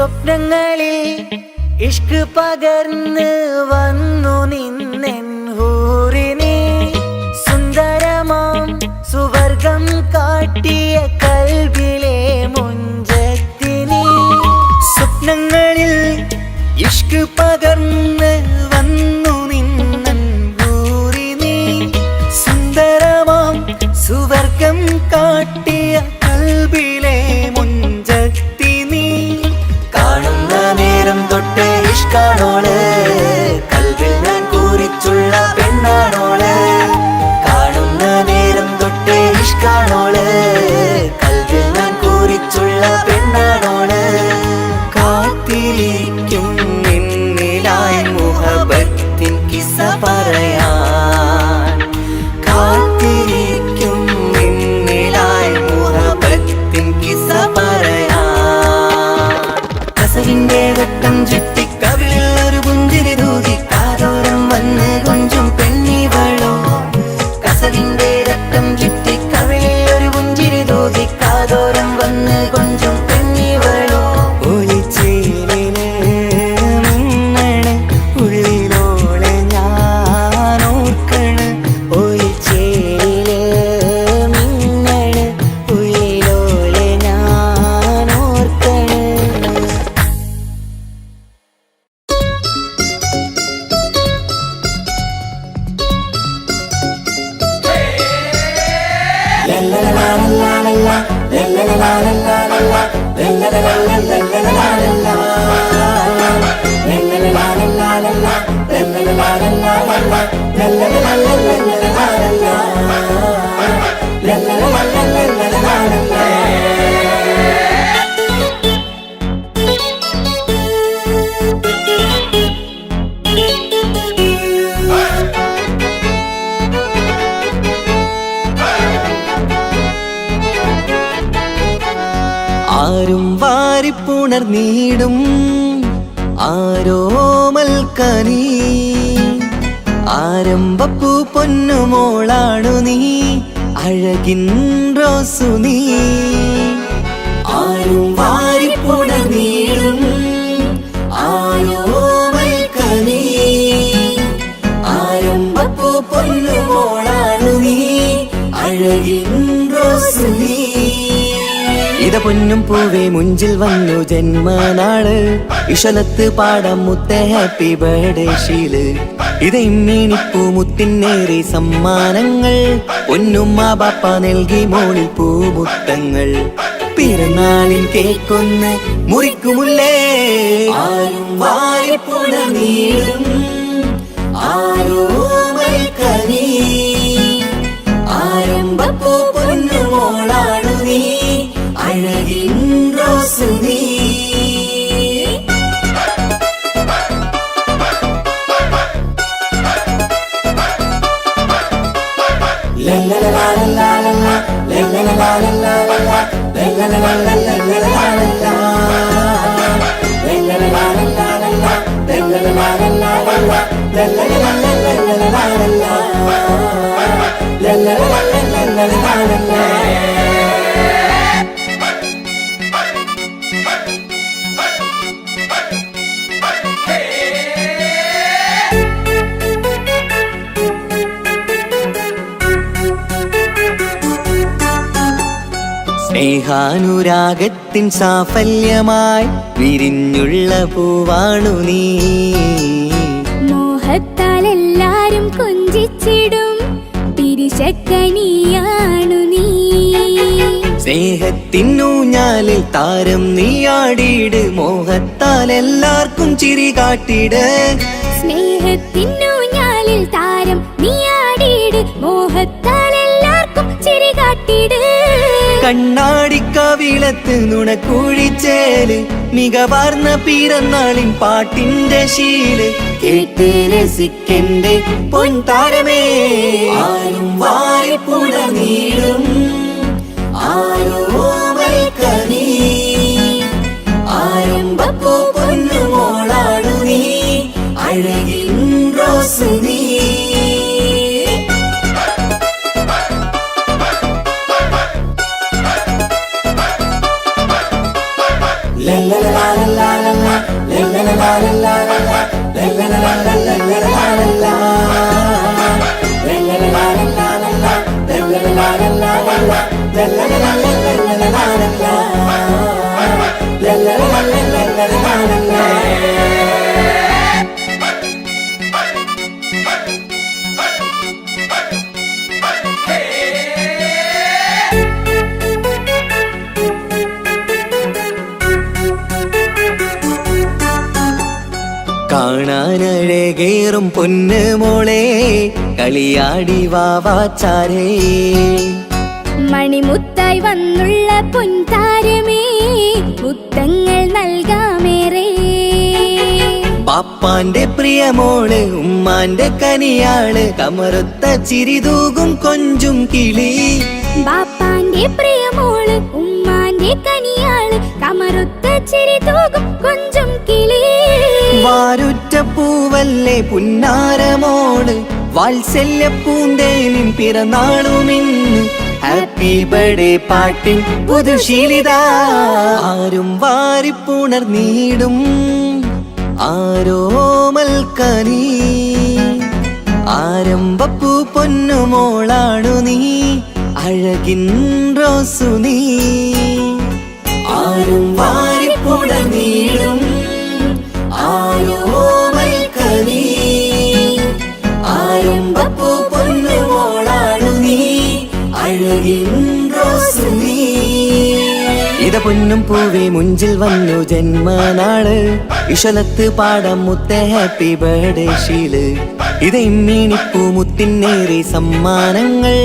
സ്വപ്നങ്ങളിൽ ഇഷ്ക് പകർന്ന് വന്നു നിന്നെൻ ഹൂറിനെ സുന്ദരമാം സുവർഗം കാട്ടിയ കൽബിലെ മുഞ്ചത്തിനെ സ്വപ്നങ്ങളിൽ ഇഷ്ക് പകർന്ന് വന്നു നിന്നെൻ ഹൂറിനെ സുന്ദരമാം സുവർഗം കാട്ടിയ കൽബിലെ മുഞ്ചത്തിനെ കാണുന്ന നേരം തൊട്ട് ഇഷ്കാണോള് കൽബിൽ ഞാൻ കുറിച്ചുള്ള പെണ്ണാണോള് കാണുന്ന നേരം തൊട്ട് ഇഷ്കാണോള് കൽബിൽ ഞാൻ കുറിച്ചുള്ള പെണ്ണാണോള് കാത്തിരിക്കും നിന്നിലായി മുഹബത്തിൻ കിസ്സ പറയാൻ കാത്തിരിക്കും നിന്നിലായി മുഹബത്തിൻ കിസ്സ പറയാൻ കസവിന്റെ വെട്ടം ചുറ്റി കവിളിൽ ഒരു പുഞ്ചിരി തൂകി കാതോരം വന്ന് കൊഞ്ചും പെണ്ണിവളോ കസവിന്റെ രക്തം ചുറ്റി കവിളിൽ ഒരു പുഞ്ചിരി തൂകി കാതോരം വന്ന് കൊഞ്ചും പെണ്ണിവളോ ഒളിച്ചേലിന് മിന്നണ് ഉള്ളിലോളെ ഞാൻ ഓർക്കണ് ഒളിച്ചേലില് മിന്നണ് ഉള്ളിലോളെ ഞാൻ ഓർക്കണ് ആരും വാരിപ്പുണർന്നീടും ആരോമൽക്കനീ ആരംഭപ്പൂ പൊന്നുമോളാണു നീ അഴകിൻ റോസു നീ ആരും വാരിപ്പുണർന്നീടും ആരോമൽക്കനീ ആരംഭപ്പൂ പൊന്നുമോളാണു നീ അഴകിൻ റോസു നീ ഇത പൊന്നും പൂവേ മുഞ്ചിൽ വന്നു ജന്മനാള് ഇഷലത്ത് പാടം മുത്ത ഹാപ്പി ബർത്ത്ഡേ ഷീല് ഇത് ഇമ്മീണിപ്പൂ മുത്തിനേറെ സമ്മാനങ്ങൾ പൊന്നുമ്മ ബാപ്പ നൽകി മോളിൽ പൂമുത്തങ്ങൾ പിറന്നാളിൻ കേക്കൊന്ന് മുറിക്കുമുല്ലേ ആരും വാരിപ്പുണർന്നീടും ആരോമൽക്കനീ ആരംഭപ്പൂ പൊന്നുമോളാണു നീ അഴകിൻ റോസു നീ സ്നേഹാനുരാഗത്തിൻ സാഫല്യമായി വിരിഞ്ഞുള്ള പൂവാണു നീ മോഹത്താൽ എല്ലാരും കൊഞ്ചിച്ചിടും പിരിശക്കനിയാണു നീ സ്നേഹത്തിനൂഞ്ഞാലിൽ താരം നീയാടിയിട് മോഹത്താൽ എല്ലാവർക്കും ചിരി കാട്ടിട് സ്നേഹത്തിനൂഞ്ഞാലിൽ താരം നീയാടിയിട് മോഹത്താൽ എല്ലാവർക്കും ചിരി കാട്ടിട് കണ്ണാടിക്കവിളത്ത് നുണക്കുഴിച്ചേല് മികവാർന്ന പിറന്നാളിൻ പാട്ടിന്റെ ശീല് കേട്ട് രസിക്കന്റെ പൊൻതാരമേ ആരും വാരിപ്പുണർന്നീടും ആരോമൽക്കനീ ആരംഭപ്പൂ പൊന്നുമോളാണു നീ അഴകിൻ റോസു നീ la la la la la കാണാനഴകേറും പൊന്ന് മോളെ കളിയാടി വാവാച്ചാരേ മണിമുത്തായി വന്നുള്ള പൊൻതാരമേ മുത്തങ്ങൾ നൽകാമേറെ പാപ്പാന്റെ പ്രിയമോള് ഉമ്മാന്റെ കനിയാള് കമറുത്ത ചിരിതൂകും കൊഞ്ചും കിളി ബാപ്പാന്റെ പ്രിയമോള് ഉമ്മാന്റെ കനിയാള് കമറുത്ത ചിരി തൂകും കൊഞ്ചും കിളി വാരുറ്റ പൂവല്ലേ പുന്നാരമോള് വാത്സല്യ പൂന്തേനിൻ പിറന്നാളുമിന്ന് ഹാപ്പി ബർത്ത്ഡേ പാട്ടിൻ പുതുശീലിത ആരും വാരിപ്പുണർന്നീടും ആരോമൽക്കനീ ആരംഭപ്പൂ പൊന്നുമോളാണു നീ അഴകിൻ റോസു നീ ആരും വാരിപ്പുണർന്നീടും ആരോമൽക്കനീ ആരംഭപ്പൂ പൊന്നുമോളാണു നീ അഴകിൻ റോസു നീ ഇത പൊന്നും പൂവേ മുഞ്ചിൽ വന്നു ജന്മനാള് ഇശലത്ത് പാടം മുത്ത ഹാപ്പി ബർത്ത്ഡേ ഷീല് ഇത് ഇമ്മീണിപ്പൂ മുത്തിനേറി സമ്മാനങ്ങൾ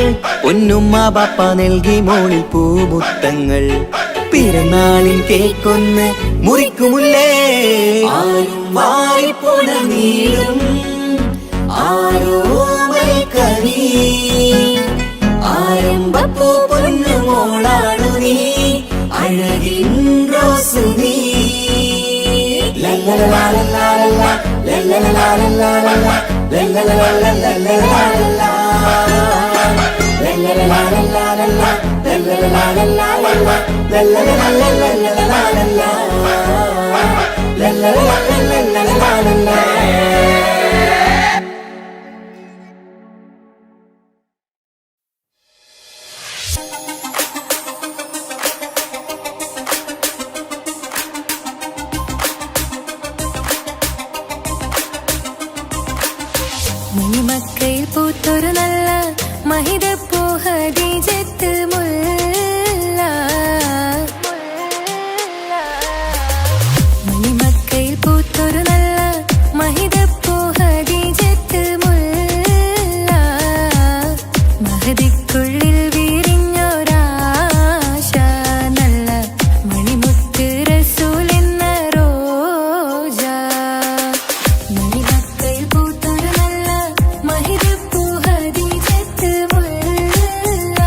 പൊന്നുമ്മ ബാപ്പ നൽകി മോളിൽ പൂമുത്തങ്ങൾ പിറന്നാളിൻ കേക്കൊന്ന് മുറിക്കുമുല്ലേ ആരും വാരിപ്പുണർന്നീടും ആരോമൽക്കനീ ആരംഭപ്പൂ പൊന്നുമോളാണു നീ അഴകിൻ റോസു നീ ലല്ലലലാലലാലലാ ലല്ലലലാലലാലലാ ലല്ലലലാലലാലലാ ലല്ലലലാലലാലലാ ലല്ലലലാലലാലലാ ലല്ലലലാലലാലലാ ലല്ലലലാലലാലലാ മണിമക്കയിൽ പൂത്തൊരു നല്ല മഹിതപ്പൂ ഹദീജത്ത് മുല്ല മണിമക്കയിൽ പൂത്തൊരു നല്ല മഹിതപ്പൂ ഹദീജത്ത് മുല്ല മഹദിക്കുള്ളിൽ വിരിഞ്ഞൊരാശ നല്ല മണിമുത്ത് റസൂൽ എന്ന റോജ മണിമക്കയിൽ പൂത്തൊരു നല്ല മഹിതപ്പൂ ഹദീജത്ത് മുല്ല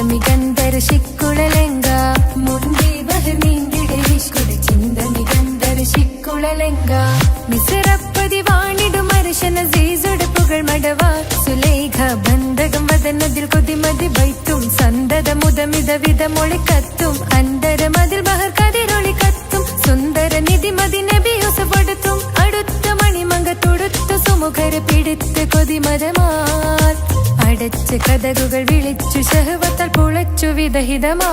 ചിന്തമികന്ധര ശിക്കുളലെങ്ക മുണ്ടി ബഹർ നീന്തിടെ വിഷ്കുടെ ചിന്തമികന്ധര ശിക്കുളലെങ്ക മിസറപ്പതി വാണിടും അർശന സീസുടെ പുകൾ മടവ സുലേഖ ബന്ധകം വദനതിൽ കൊതിമതി ബൈത്തും സന്തത മുതമിത വിധ മൊളിക്കത്തും അന്തര മതിൽ ബഹർ കതിരൊളി കത്തും സുന്ദര നിധി മതി നബി യൂസഫടുത്തും അടുത്ത മണിമങ്ക തൊടുത്തു സുമുഖര പിടിത്ത് കൊതിമതമാൽ അടച്ച് കഥകുകൾ വിളിച്ചു ശഹവത്താൽ പുളച്ചു വിദഹിതമാ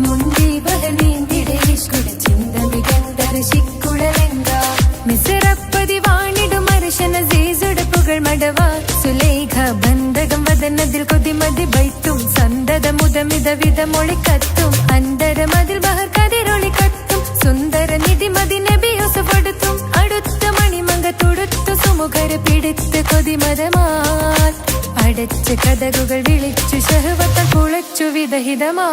മുണ്ടി ബഹർ നീന്തിടെ ഇഷ്കുടെ ചിന്തമികന്ധര ശിക്കുളലെങ്ക മിസറപ്പതി വാണിടും അർശന സീസുടെ പുകൾ മടവ സുലേഖ ബന്ധകം വദനതിൽ കൊതിമതി ബൈത്തും സന്തത മുതമിത വിധ മൊളിക്കത്തും അന്തര മതിൽ ബഹർ കതിരൊളി കത്തും സുന്ദര നിധി മതി നബി യൂസഫടുത്തും അടുത്ത മണിമങ്ക തൊടുത്തു സുമുഖര പിടിത്ത് കൊതിമതമാൽ അടച്ച് കഥകുകൾ വിളിച്ചു ശഹവത്താൽ പുളച്ചു വിദഹിതമാ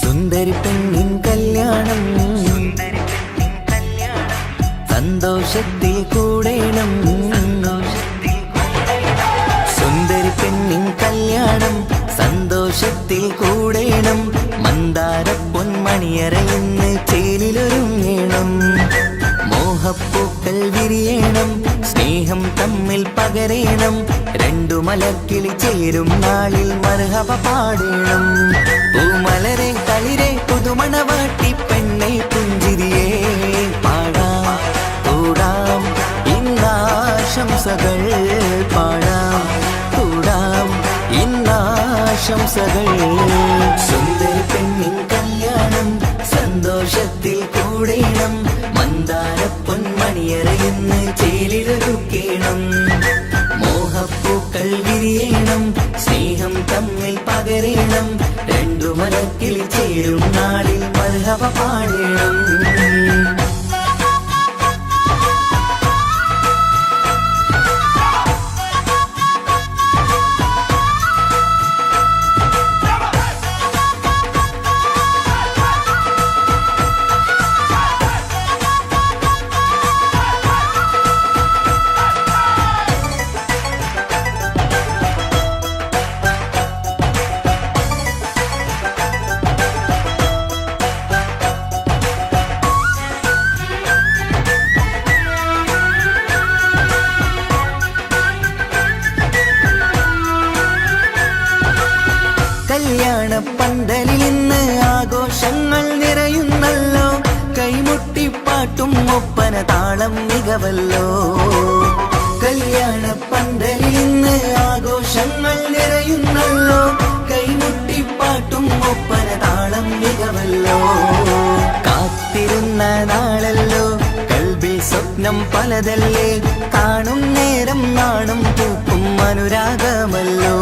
സുന്ദരി പെണ്ണിൻ കല്യാണം സന്തോഷത്തിൽ കൂടേണം സുന്ദരി പെണ്ണിൻ കല്യാണം സന്തോഷത്തിൽ കൂടേണം മന്ദാര പൊന്മണിയറയിന്ന് ചേലിലൊരുങ്ങേണം മോഹപ്പൂക്കൾ വിരിയണം സ്നേഹം തമ്മിൽ പകരേണം രണ്ടു മലക്കിളി ചേരും നാളിൽ മർഹബ പാടേണം പൂമലരെ തളിരെ പുതുമണവാട്ടി പെണ്ണെ പുഞ്ചിരിയേ പാടാം കൂടാം ഇന്നാശംസകൾ പാടാം കൂടാം ഇന്നാശംസകൾ സുന്ദരി പെണ്ണിൻ കല്യാണം സന്തോഷത്തിൽ കൂടേണം മന്ദാര പൊന്മണിയറയിന്ന് ചേലിലൊരുക്കേണം മോഹപ്പൂക്കൾ വിരിയണം സ്നേഹം തമ്മിൽ പകരേണം രണ്ടു മലക്കിൽ ചേരും നാളിൽ മർഹബ പാടേണം കല്യാണ പന്തലിൽ ഇന്ന് ആഘോഷങ്ങൾ നിറയുന്നല്ലോ കൈമുട്ടിപ്പാട്ടും ഒപ്പന താളം മികവല്ലോ കല്യാണ പന്തലിൽ ഇന്ന് ആഘോഷങ്ങൾ നിറയുന്നല്ലോ കൈമുട്ടിപ്പാട്ടും ഒപ്പന താളം മികവല്ലോ കാത്തിരുന്ന നാളല്ലോ കൽബിൽ സ്വപ്നം പലതല്ലേ കാണും നേരം നാണം പൂക്കും അനുരാഗമല്ലോ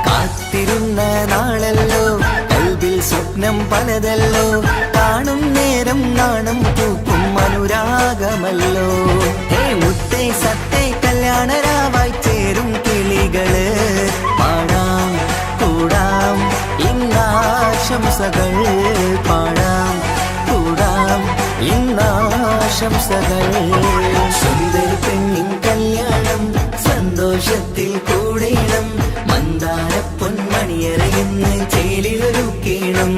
കാത്തിരുന്ന നാളല്ലോ കൽബിൽ സ്വപ്നം പലതല്ലോ കാണും നേരം നാണം പൂക്കും അനുരാഗമല്ലോ ഹേ മുത്തേ സത്തേ കല്യാണരാവായി ചേരും കിളികള് പാടാം കൂടാം ഇന്നാശംസകൾ പാടാം കൂടാം ഇന്നാശംസകൾ സുന്ദരി പെണ്ണിൻ കല്യാണം സന്തോഷത്തിൽ കൂടേണം മന്ദാര പൊന്മണിയറയിന്ന് ചേലിലൊരുക്കേണം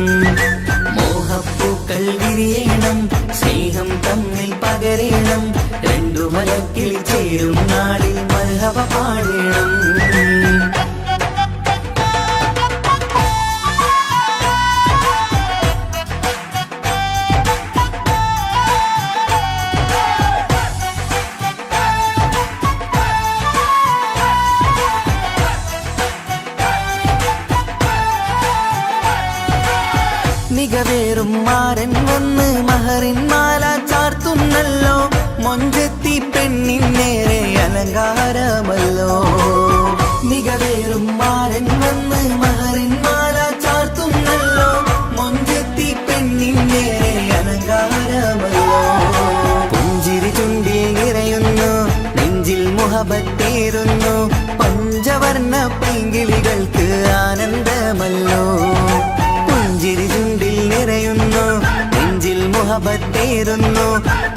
മോഹപ്പൂക്കൾ വിരിയണം സ്നേഹം തമ്മിൽ പകരേണം രണ്ടു മലക്കിൽ ചേരും നാളിൽ മർഹബ പാടേണം മികവേറും മാരൻ വന്ന് മഹറിൻ മാല ചാർത്തി മുഹബത്തേറുന്നു പഞ്ചവർണ്ണ പൈങ്കിളികൾക്ക് ആനന്ദമല്ലോ പുഞ്ചിരി ചുണ്ടിൽ നിറയുന്നു നെഞ്ചിൽ മുഹബത്തേറുന്നു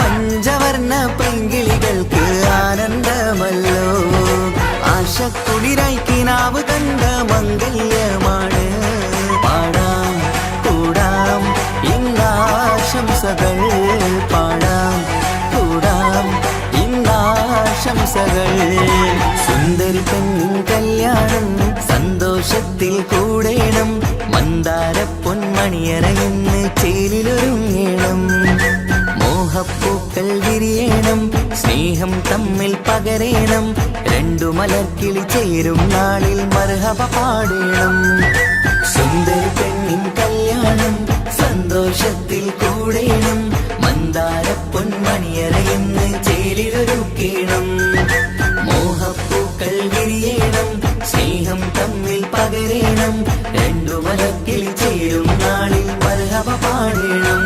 പഞ്ചവർണ്ണ പൈങ്കിളികൾക്ക് ആനന്ദമല്ലോ ആശക്കുളിരായി കിനാവ് കണ്ട മംഗല്യമാണ് പാടാം കൂടാം ഇന്നാശംസകൾ പാടാം കൂടാം ഇന്നാശംസകൾ സുന്ദരി പെണ്ണിൻ കല്യാണം സന്തോഷത്തിൽ കൂടേണം മന്ദാര പൊന്മണിയറയിന്ന് ചേലിലൊരുങ്ങേണം മോഹപ്പൂക്കൾ വിരിയണം സ്നേഹം തമ്മിൽ പകരേണം രണ്ടു മലർക്കിളി ചേരും നാളിൽ മർഹബ പാടേണം സുന്ദരി പെണ്ണിൻ കല്യാണം സന്തോഷത്തിൽ കൂടേണം മന്ദാര പൊന്മണിയറയിന്ന് ചേലിലൊരുക്കേണം മോഹപ്പൂക്കൾ വിരിയണം സ്നേഹം തമ്മിൽ പകരേണം രണ്ടു മലർക്കിളി ചേരും നാളിൽ മർഹബ പാടേണം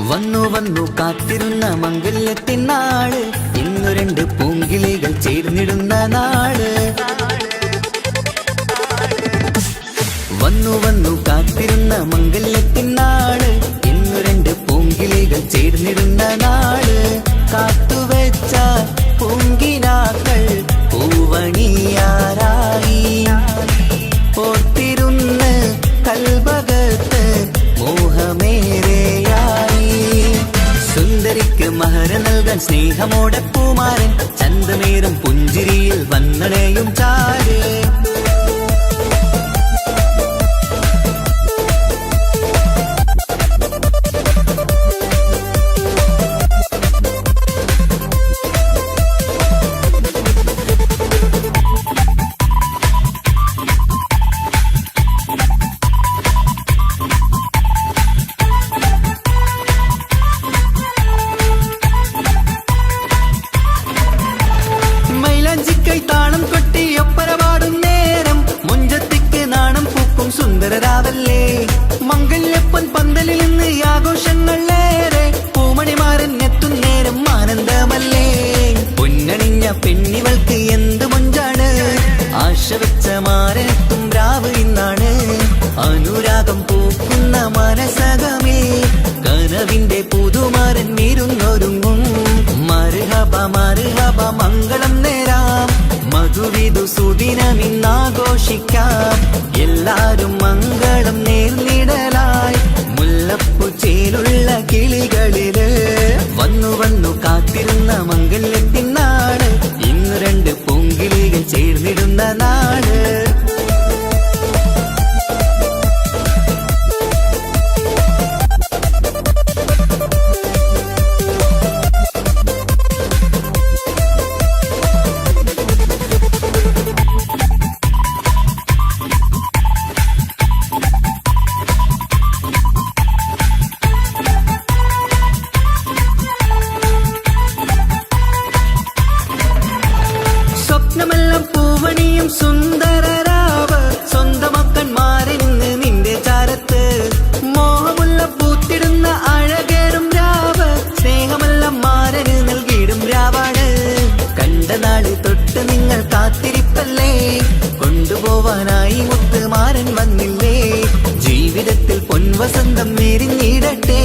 വന്നു വന്നു കാത്തിരുന്ന മംഗല്യത്തിനാള് ഇന്നു രണ്ട് പൂങ്കിളികൾ ചേർന്നിടുന്ന നാള് വന്നു വന്നു കാത്തിരുന്ന മംഗല്യത്തിനാള് ഇന്നു രണ്ട് പൂങ്കിളികൾ ചേർന്നിടുന്ന നാള് കാത്തുവെച്ച പൂങ്കിനാക്കൾ പൂവണിയാരായി ഓർത്തിരുന്ന് കൽബകത്ത് മോഹമേറെയായി സുന്ദരിക്ക് മഹർ നൽകാൻ സ്നേഹമോടെ പൂമാരൻ ചന്തമേറും പുഞ്ചിരിയിൽ വന്നണയും ചാര് താളം കൊട്ടി ഒപ്പരപാടും നേരം മുഞ്ചത്തിക്ക് നാണം പൂക്കും സുന്ദരരാവല്ലേ മംഗല്യപ്പൻ പന്തലിൽ നിന്ന് ആഘോഷങ്ങളേറെ പൂമണിമാരൻ എത്തും നേരം ആനന്ദമല്ലേ പൊന്നണിഞ്ഞ പെണ്ണിവൾക്ക് എന്ത് മൊഞ്ചാണ് ആശ വെച്ച മാരനെത്തും രാവ് ഇന്നാണ് അനുരാഗം പൂക്കുന്ന മനസകമേ കനവിന്റെ പുതുമാരൻ ഇരുന്നൊരുങ്ങും മർഹബ മർഹബ മംഗളം നേരാം മധുവിധു സുദിനമിന്നാഘോഷിക്കാം എല്ലാരും മംഗളം നേർന്നിടലായി മുല്ലപ്പു ചേലുള്ള കിളികളില് വന്നു വന്നു കാത്തിരുന്ന മംഗല്യത്തിനാണ് ഇന്ന് രണ്ട് പൂങ്കിളികൾ ചേർന്നിടുന്ന നാട് സ്വപ്നമെല്ലാം പൂവണിയും സുന്ദരരാവ് സ്വന്തമക്കന്മാരെന്ന് നിന്റെ ചാരത്ത് മോഹമുള്ള പൂത്തിടുന്ന അഴകേറും രാവ് സ്നേഹമെല്ലാം മാരന് നൽകിയിടും രാവാണ് കണ്ട നാള് തൊട്ട് നിങ്ങൾ കാത്തിരിപ്പല്ലേ കൊണ്ടുപോവാനായി മുത്തുമാരൻ വന്നില്ലേ ജീവിതത്തിൽ പൊൻവസന്തം വിരിഞ്ഞിടട്ടെ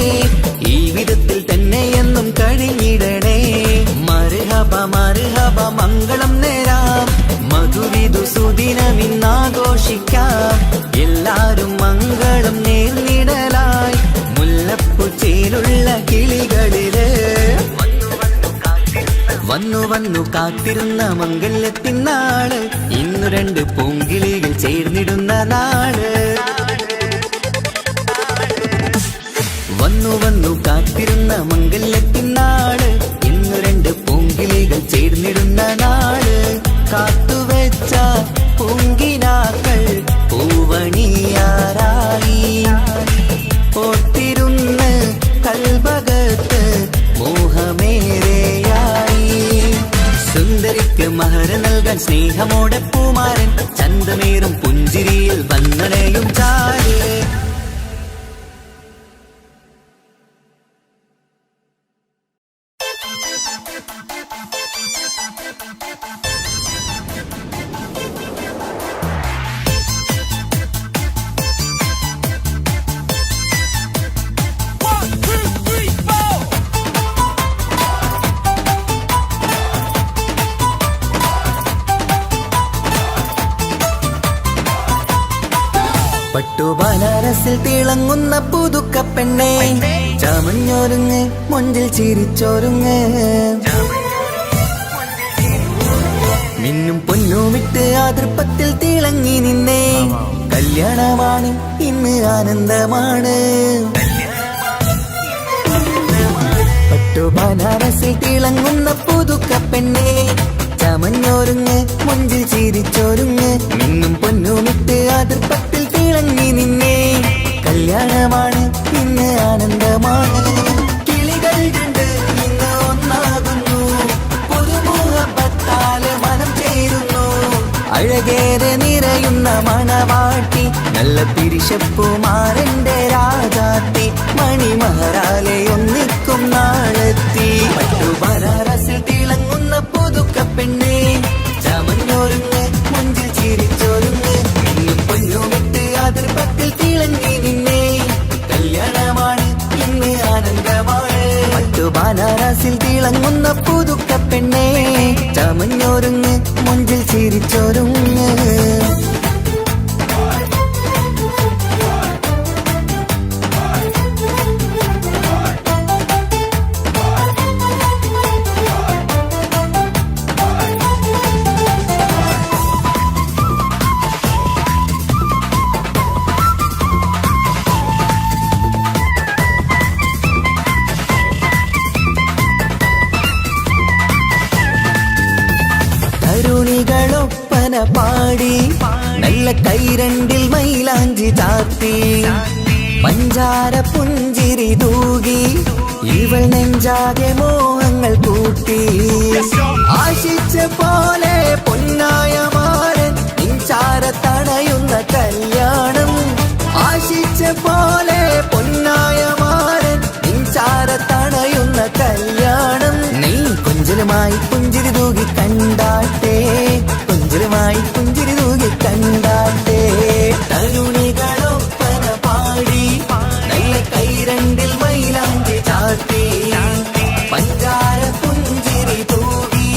ഈ വിധത്തിൽ തന്നെ എന്നും കഴിഞ്ഞിടണേ മർഹബ മർഹബ മംഗളം നേരാം മധുവിധു സുദിനമിന്നാഘോഷിക്കാം എല്ലാരും മംഗളം നേർന്നിടലായി മുല്ലപ്പു ചേലുള്ള കിളികളില് വന്നു വന്നു കാത്തിരുന്ന മംഗല്യത്തിനാള്, ഇന്നു രണ്ട് പൂങ്കിളികൾ ചേർന്നിടുന്ന നാള്. വന്നു വന്നു കാത്തിരുന്ന മംഗല്യത്തിനാള്, ഇന്നു രണ്ട് പൂങ്കിളികൾ ചേർന്നിടുന്ന നാള്. കാത്തുവെച്ച പൂങ്കിനാക്കൾ പൂവണിയാറായി, ഓർത്തിരുന്ന് കൽബകത്ത് മോഹമേറെയായി. സുന്ദരിക്ക് മഹർ നൽകാൻ സ്നേഹമോടെ പൂമാരൻ, ചന്തമേറും പുഞ്ചിരിയിൽ വന്നണയും ചാര്. പട്ടുബനാരസിൽ തിളങ്ങുന്ന പുതുക്ക പെണ്ണെ, ചമഞ്ഞൊരുങ്ങ് മൊഞ്ചിൽ ചിരിച്ചൊരുങ്ങ്. മിന്നും പൊന്നുമിട്ട് ആതൃപ്പത്തിൽ തിളങ്ങി നിന്നേ, കല്യാണമാണ് ഇന്ന് ആനന്ദമാണ്. പട്ടുബനാരസിൽ തിളങ്ങുന്ന പുതുക്ക പെണ്ണെ, ചമഞ്ഞൊരുങ്ങ് മൊഞ്ചിൽ ചിരിച്ചൊരുങ്ങ്. മിന്നും പൊന്നുമിട്ട് ആതൃപ്പത്തിൽ തിളങ്ങി നിന്നേ, കല്യാണമാണ് ഇന്ന് ആനന്ദമാണ്. കിളികൾ കണ്ട് ഇന്ന് ഒന്നാകുന്നു, പുതുമുഖത്താല് മനം ചേരുന്നു. അഴകേറെ നിറയുന്ന മണവാട്ടി, നല്ല പിരിശപ്പുമാരന്റെ രാജാത്തി, മണിമഹറാലെ ഒന്നിക്കും നാളെത്തി. പട്ടുബനാരസിൽ തിളങ്ങുന്ന പുതുക്ക പെണ്ണെ, ചമഞ്ഞൊരുങ്ങ് മുഞ്ചിൽ ചിരിച്ചൊരുങ്ങ്. മിന്നും പൊന്നുമിട്ട് ആതൃപ്പത്തിൽ തിളങ്ങി നിന്നേ, കല്യാണമാണ് ഇന്ന് ആനന്ദമാണ്. പട്ടുബനാരസിൽ തിളങ്ങുന്ന പുതുക്ക പെണ്ണെ, ചമഞ്ഞൊരുങ്ങ് മുഞ്ചിൽ ചിരിച്ചൊരുങ്ങ്. തരുണികളൊപ്പന പാടി, നല്ല കൈരണ്ടിൽ മൈലാഞ്ചി ചാത്തി, പഞ്ചാര പുഞ്ചിരി തൂകി, ഇവൾ നെഞ്ചാകെ മോഹങ്ങൾ കൂട്ടി. ആശിച്ച പോലെ പൊന്നായ മാരൻ നിൻചാര തണയുന്ന കല്യാണം. ആശിച്ച പോലെ പൊന്നായ മാരൻ നിൻചാര തണയുന്ന കല്യാണം. നീ കൊഞ്ചലുമായി പുഞ്ചിരി തൂകി കണ്ടാട്ടെ, കൊഞ്ചലുമായി പുഞ്ചിരി തൂകി കണ്ടാട്ടെ. തരുണികളൊപ്പന പാടി, നല്ല കൈരണ്ടിൽ മൈലാഞ്ചി ചാത്തി, പഞ്ചാര പുഞ്ചിരി തൂകി,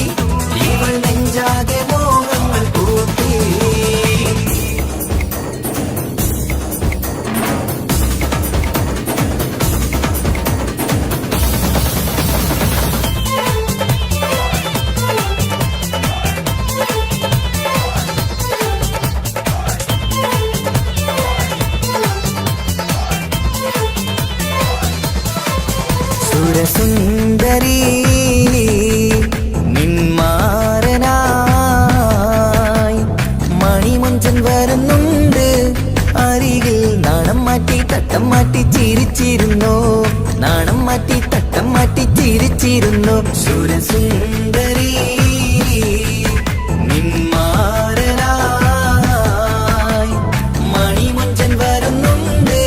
ഇവൾ നെഞ്ചാകെ മോഹങ്ങൾ കൂട്ടി. സുരസുന്ദരി നിന്മാരനായി മണിമുഞ്ചൻ വരുന്നുണ്ട് അരികിൽ. നാണം മാറ്റി തട്ടം മാറ്റി ചിരിച്ചിരുന്നു, നാണം മാറ്റി തട്ടം മാറ്റി ചിരിച്ചിരുന്നു. സുരസുന്ദരി നിന്മാരനായി മണിമുഞ്ചൻ വരുന്നുണ്ട്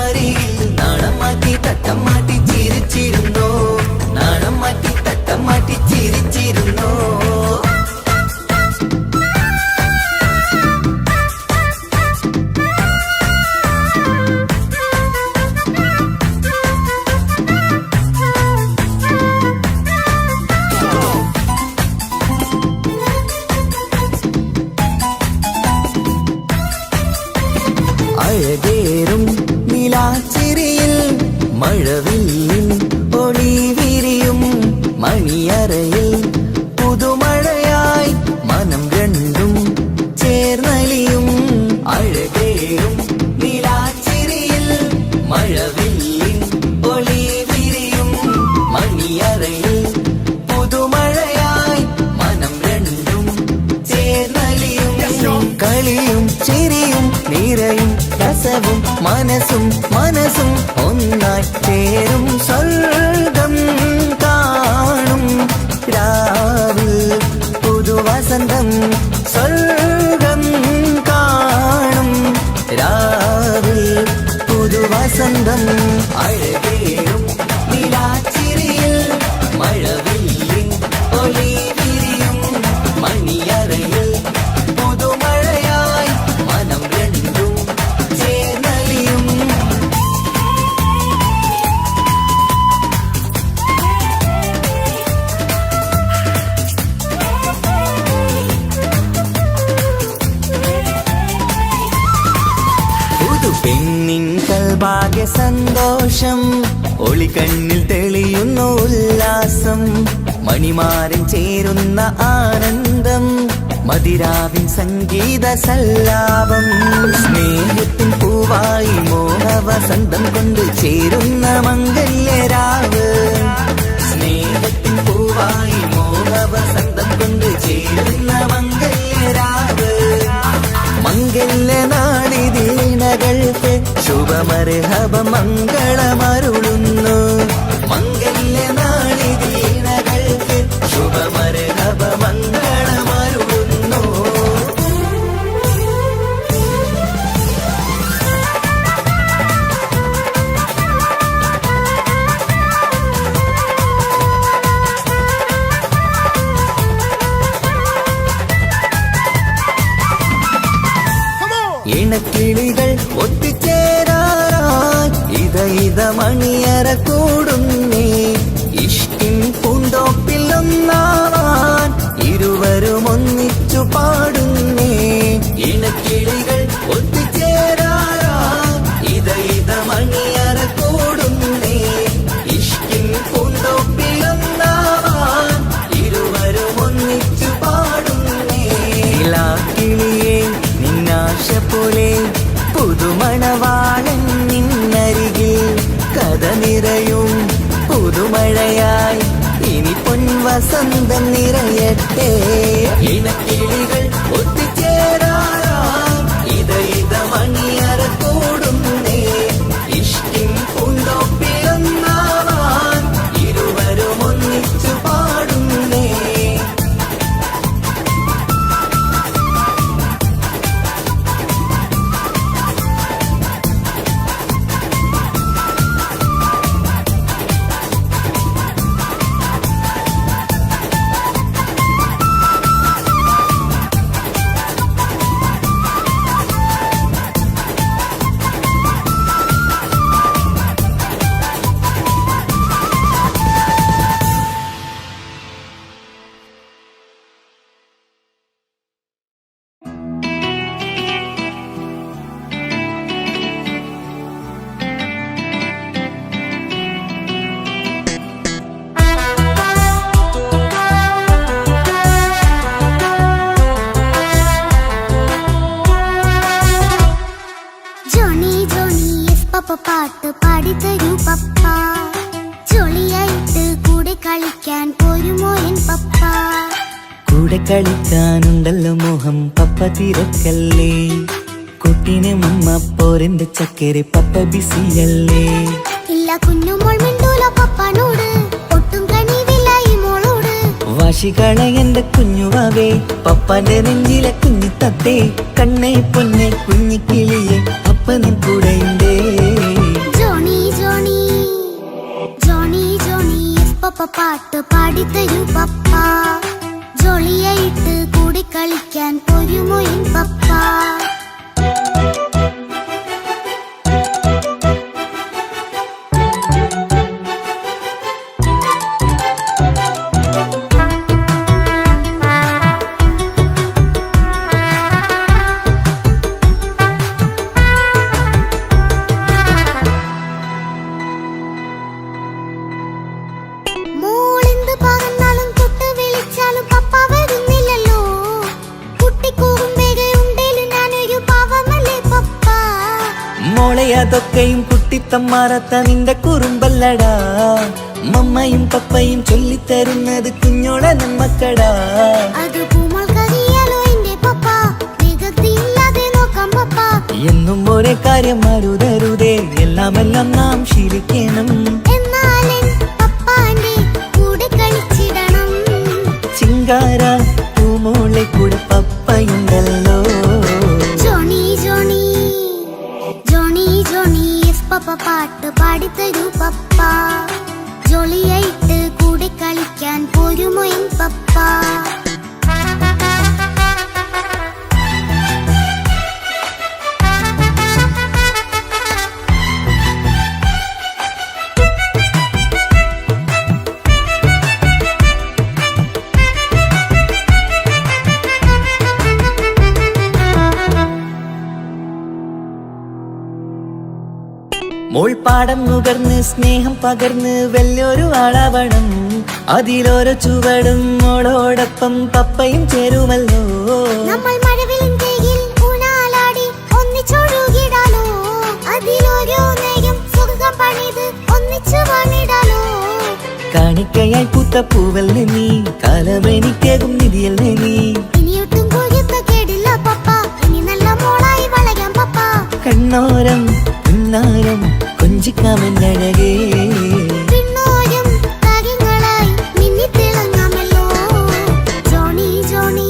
അരികിൽ. നാണം മാറ്റി തട്ടം മാറ്റി ചിരിച്ചിരുന്നു, നാണം മാറ്റി തട്ടം മാറ്റി ചിരിച്ചിരുന്നു. അഴകേറും നിലാച്ചിരിയിൽ മഴവില്ലിൻ ഒളി വിരിയും, മണിയറയിൽ വസന്തം അഴകേറും നിലാച്ചിരിയിൽ മഴവില്ലിൻ ഒലി വിരിയും മണിയറയിൽ പുതുമഴയായി മനം രണ്ടും ചേർന്നലിയും പെണ്ണിൻ കൽഭാഗ്യ സന്തോഷം ഒളികണ്ണിൽ തെളിയുന്നു ഉല്ലാസം മണിമാരൻ ചേരുന്ന ആനന്ദം മതിരാവിൻ സംഗീത സല്ലാപം സ്നേഹത്തിൻ പൂവായി മോഹവസന്തം കൊണ്ട് ചേരുന്ന മംഗല്യരാവ് സ്നേഹത്തിൻ പൂവായി മോഹവസന്തം കൊണ്ട് ചേരുന്ന മംഗല്യരാവ് മംഗല്യനാടിതീണകൾക്ക് ശുഭമർഹബ മംഗളമരുളുന്നു മംഗല്യനാടിതീണകൾക്ക് ശുഭമർഹബ മംഗളമരുളുന്നു ഇണക്കിളികൾ ഒത്തുചേരാറായി ഇത മണിയറ കൂടുന്നേ ഇഷ്കിൻ പൂന്തോപ്പിൽ ഒന്നാവാൻ ഇരുവരും ഒന്നിച്ചു പാടുന്നേ ഇണക്കിളികൾ ഒത്തുചേരാറായി ഇത മണിയറ കൂടുന്നേ ഇഷ്കിൻ പൂന്തോപ്പിൽ ഒന്നാവാൻ ഇരുവരും ഒന്നിച്ചു പാടുന്നേ കിളിയേ നിന്നാശ പോലെ പുതുമണവാളൻ നിന്നരികിൽ കഥ നിറയും പുതുമഴയായി ഇനി പൊൻവസന്തം നിറയട്ടെ ഇണക്കിളികൾ ഒത്തുചേരാറായി ഇത മണിയറ കൂടുന്നേ ഇഷ്കിൻ പൂന്തോപ്പിലൊന്നാവാൻ ഇരുവരും ഒന്നിച്ചു പാടുന്നേ പാട്ട് പാടിത്തരൂ പപ്പ ജോളിയായിട്ട് കൂടെ കളിക്കാൻ പോരുമോ എൻ പപ്പ കൂടെ കളിക്കാനുണ്ടല്ലോ മോഹം പപ്പ തിരക്കല്ലേ കുട്ടീനെ മമ്മ പോരെന്റെ ചക്കരെ പപ്പ ബിസിയല്ലേ ഇല്ല കുഞ്ഞുമോൾ മിണ്ടൂല പപ്പനോട് ഒട്ടും കനിവില്ല ഈ മോളോട് വാശികള എന്റെ കുഞ്ഞുവാവേ പപ്പാന്റെ നെഞ്ചിലെ കുഞ്ഞു തത്തേ കണ്ണേ പൊന്നെ കുഞ്ഞിക്കിളിയെ അപ്പനും കൂടെയുണ്ടേ ജോണി ജോണി ജോണി ജോണി പപ്പ പാട്ട് പാടിത്തരൂ പപ്പ ജോളിയായിട്ട് കൂടി കളിക്കാൻ പോരുമോ എൻ പപ്പ അതൊക്കെയും കുട്ടിത്തമ്മാറത്ത നിന്റെ കുറുമ്പല്ലടാ മമ്മയും പപ്പയും ചൊല്ലിത്തരുന്നത് കുഞ്ഞോളെ നമ്മക്കടാ എന്നും ഒരേ കാര്യം മരുതരുതേ എല്ലാമെല്ലാം നാം ശീലിക്കണം ചിങ്കാര പൂമോളെ കൂടെ പപ്പയുണ്ടല്ലോ ജോണി ജോണി ജോണി ജോണി പപ്പ പാട്ട് കൂടെ കളിക്കാൻ പോരുമോ എൻ പപ്പ? മോൾപ്പാടം നുകർന്ന് സ്നേഹം പകർന്ന് വലിയൊരു ആളാവണം. അതിലോരോ ചുവടും മോളോടൊപ്പം പപ്പയും ചേരുമല്ലോ. നമ്മൾ മഴവിലും തേകിൽ ഊണാലാടി ഒന്നിച്ചൊഴുകിടാലോ. അതിലോരോ നേരം സുഖം പണിത് ഒന്നിച്ചു വാണിടാലോ. കാണിക്കയായി പൂത്ത പൂവല്ലേ നീ, കാലമെനിക്കേകും നിധിയല്ലേ നീ. ഇനിയൊട്ടും കൊഴുത്ത കേടില്ല പപ്പ, ഇനി നല്ല മോളായി വളരാം പപ്പ. കണ്ണോരം പിന്നാരം കൊഞ്ചിക്കാമെന്നഴകേ, പിന്നോരം താരങ്ങളായി മിന്നിത്തിളങ്ങാമല്ലോ. ജോണി ജോണി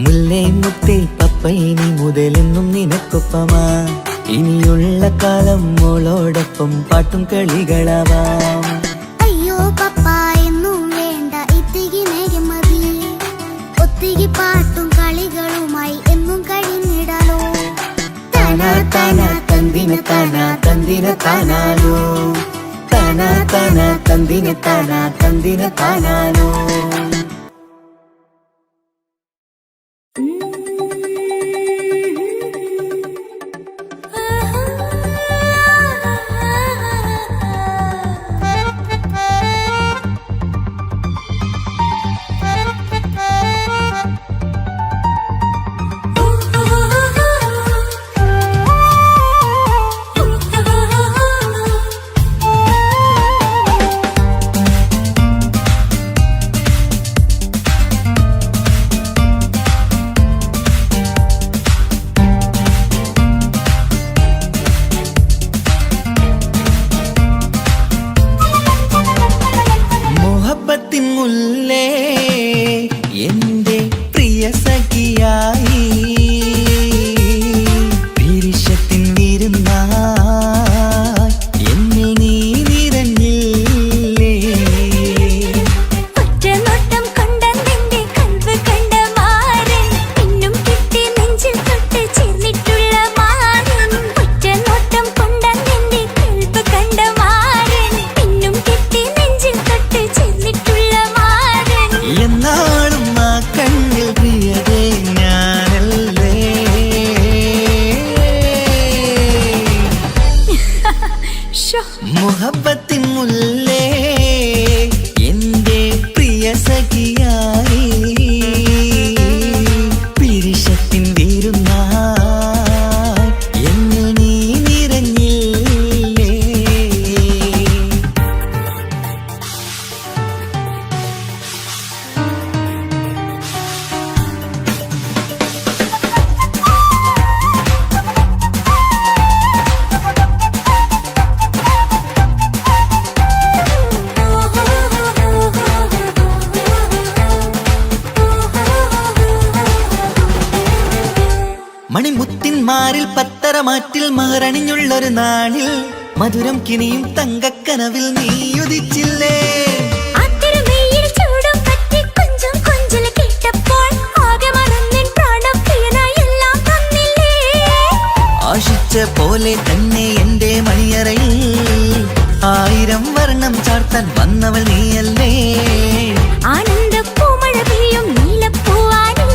മുല്ലേ മുത്തേ പപ്പ ഇനി മുതലെന്നും നിനക്കൊപ്പമാ. ഇനിയുള്ള കാലം മോളോടൊപ്പം പാട്ടും കളികളാവാം. അയ്യോ പപ്പ എന്നും വേണ്ട ഇത്തിരി നേരം മതി. ഒത്തിരി പാട്ടും കളികളുമായി എന്നും കഴിഞ്ഞിടാലോ. താനാ താനാ തന്തിന താനാ തന്തിന താനാലോ, താനാ താനാ തന്തിന താനാ തന്തിന താനാലോ. മുല്ലേ എന്റെ പ്രിയ സഖിയായി, പിരിശത്തിൻ വിരുന്നായി എന്നിൽ നീ നിറഞ്ഞില്ലേ. ഒറ്റനോട്ടം കൊണ്ടെന്റെ കൽവ് കണ്ട മാരൻ, പിന്നും കിട്ടി നെഞ്ചിൽ തൊട്ട് ചേർന്നിട്ടുള്ള മാരൻ. ഒറ്റനോട്ടം കൊണ്ടെന്റെ കൽവ് കണ്ട മാരൻ, പിന്നും കിട്ടി നെഞ്ചിൽ തൊട്ട് ചേർന്നിട്ടുള്ള മാരൻ. എന്നാളും ആ കണ്ണിൽ പ്രിയതേ ഞാനല്ലേ. മുഹബത്തിൻ മുല്ലേ എന്റെ പ്രിയ സഖിയായി, പിരിശത്തിൻ വിരുന്നായി എന്നിൽ നീ നിറഞ്ഞില്ലേ. മണിമുത്തിന്മാരിൽ പത്തരമാറ്റിൽ മഹറണിഞ്ഞുള്ളൊരു നാളിൽ മധുരം കിനിയും തങ്കക്കനവിൽ നീ ഉദിച്ചില്ലേ. ആശിച്ച പോലെ തന്നെ എന്റെ മണിയറയിൽ 1000 വർണ്ണം ചാർത്താൻ വന്നവൾ നീയല്ലേ. ആനന്ദ പൂമഴ പെയ്യും നീലപ്പൂവാനിൽ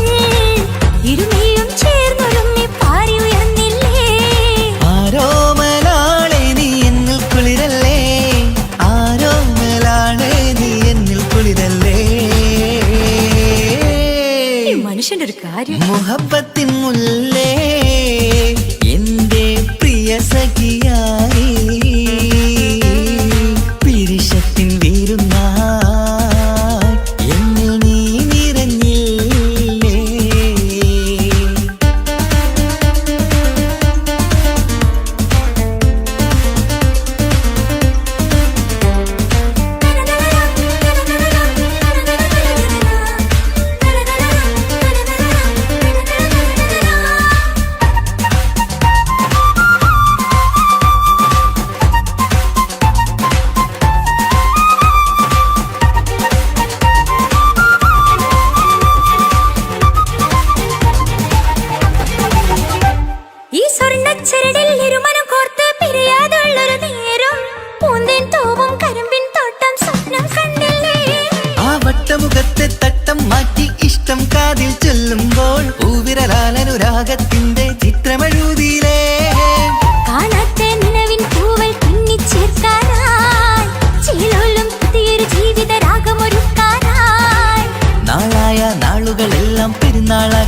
ഇരുമേയും ചേർന്നൊരുമ്മി പാറി ഉയർന്നില്ലേ. ആരോമലാളെ നീ എന്നിൽ കുളിരല്ലേ, ആരോമലാളെ നീ എന്നിൽ കുളിരല്ലേ. മനുഷ്യന്റെ ഒരു കാര്യം. മുഹബത്തിൻ മുല്ലേ എന്റെ പ്രിയ സഖിയായി, പിരിശത്തിൻ വിരുന്നായി എന്നിൽ നീ നിറഞ്ഞില്ലേ.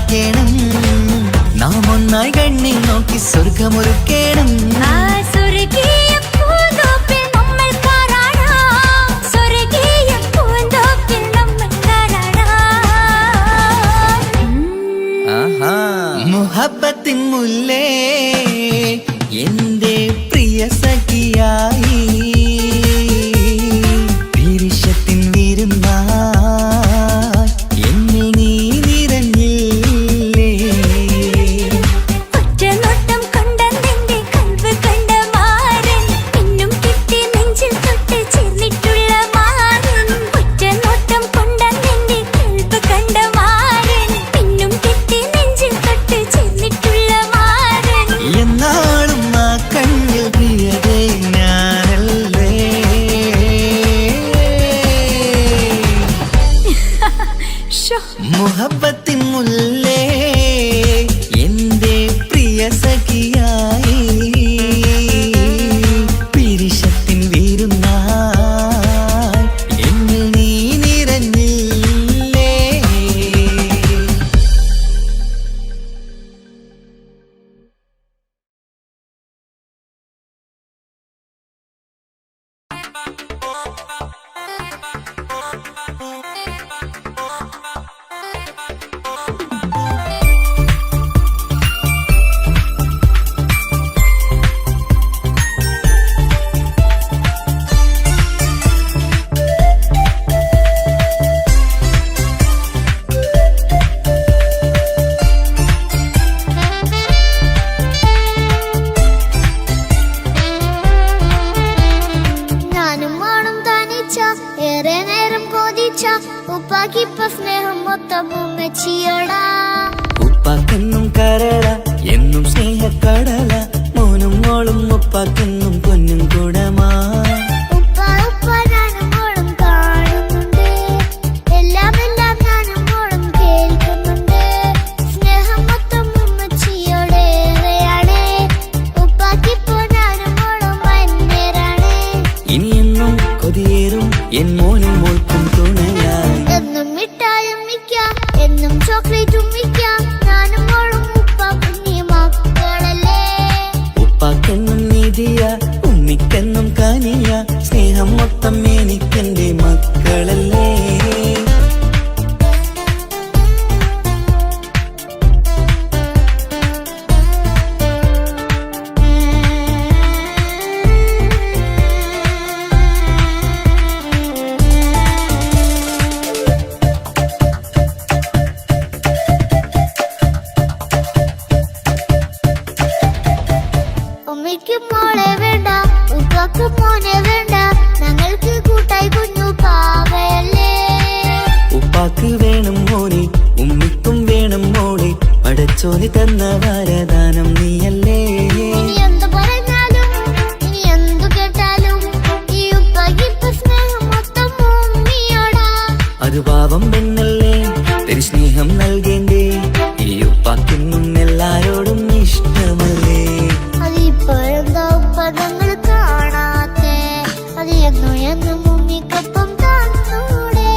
കാക്കേണം നാം ഒന്നായി കണ്ണിൽ നോക്കി സ്വർഗമൊരുക്കേണം ആ സ്വർഗീയ പൂന്തോപ്പിൽ നമ്മൾ കാറാടാം. സ്വർഗീയ പൂന്തോപ്പിൽ നമ്മൾ കാറാടാം. മുഹബത്തിൻ മുല്ലേ എന്റെ പ്രിയ സഖിയായി വിരിശത്തിൻ വിരുന്നായി എന്നിൽ നീ നിറഞ്ഞില്ലേ ഒറ്റ നോട്ടം കൊണ്ടെന്റെ കൽവ് കണ്ട മാരൻ പിന്നും കിട്ടി നെഞ്ചിൽ തൊട്ട് ചേർന്നിട്ടുള്ള മാരൻ. ഒറ്റ നോട്ടം കൊണ്ടെന്റെ കൽവ് കണ്ട മാരൻ പിന്നും കിട്ടി നെഞ്ചിൽ തൊട്ട് ചേർന്നിട്ടുള്ള മാരൻ. എന്നാളും ആ കണ്ണിൽ പ്രിയതേ ഞാനല്ലേ ശോ, മുഹബത്തിൻ മുല്ലേ എന്റെ പ്രിയ സഖിയായി പിരിശത്തിൻ വിരുന്നായി എന്നിൽ നീ നിറഞ്ഞില്ലേ ഞാനും മാണും തനിച്ച ഏറെ നേരം കൊതിച്ച ഉപ്പാക്കിപ്പ സ്നേഹം മൊത്തം ഉമ്മച്ചിയോടാ. ഉപ്പാക്കെന്നും കരള എന്നും സ്നേഹക്കടല മോനും മോളും ഉപ്പാക്കെന്നും പൊന്നും കുടമാ ഉപ്പ ഉപ്പ ഞാനും മോളും കാണുന്നുണ്ട്, എല്ലാം എല്ലാം ഞാനും മോളും കേൾക്കുന്നുണ്ട്. സ്നേഹം മൊത്തം ഉമ്മച്ചിയോടേറെയാണ്, ഉപ്പാക്കിപ്പോ ഞാനും മോളും വന്നേരാണ്. ഇനിയെന്നും കൊതിയേറും എൻ മോനും മോൾക്കും തുണയായി എന്നും മിഠായും മിക്കാം, എന്നും ചോക്ലേറ്റും മിക്കാം, ഞാനും മോളും ഉപ്പ കുഞ്ഞി മക്കളല്ലേ. ഉപ്പാക്കെന്നും നീതിയ ഉമ്മിക്കെന്നും കാനിയ സ്നേഹം മൊത്തം എനിക്കെന്റെ മക്കളല്ലേ ഉമ്മയ്ക്ക് മോളെ വേണ്ട, ഉപ്പാക്ക് മോനെ വേണ്ട, ഞങ്ങൾക്ക് കൂട്ടായി കുഞ്ഞു പാവയല്ലേ. ഉപ്പാക്ക് വേണം മോനെ ഉമ്മിക്കും വേണം മോളെ പടച്ചോന് തന്ന വരദാനം നീയല്ലേ ഇനി എന്തു പറഞ്ഞാലും ഇനി എന്തു കേട്ടാലും ഈ ഉപ്പാക്കിപ്പ സ്നേഹം മൊത്തം ഉമ്മിയോടാ. അത് പാവം പെണ്ണല്ലേ ഒരു സ്നേഹം നൽകേണ്ടേ ഈ ഉപ്പാക്കെന്നും എല്ലാരോടും ഇഷ്ടമല്ലേ അതിപ്പോഴെന്താ ഉപ്പ ഞങ്ങൾ കാണാത്തെ, അത് എന്നും എന്നും ഉമ്മിക്കൊപ്പം തന്നൂടെ.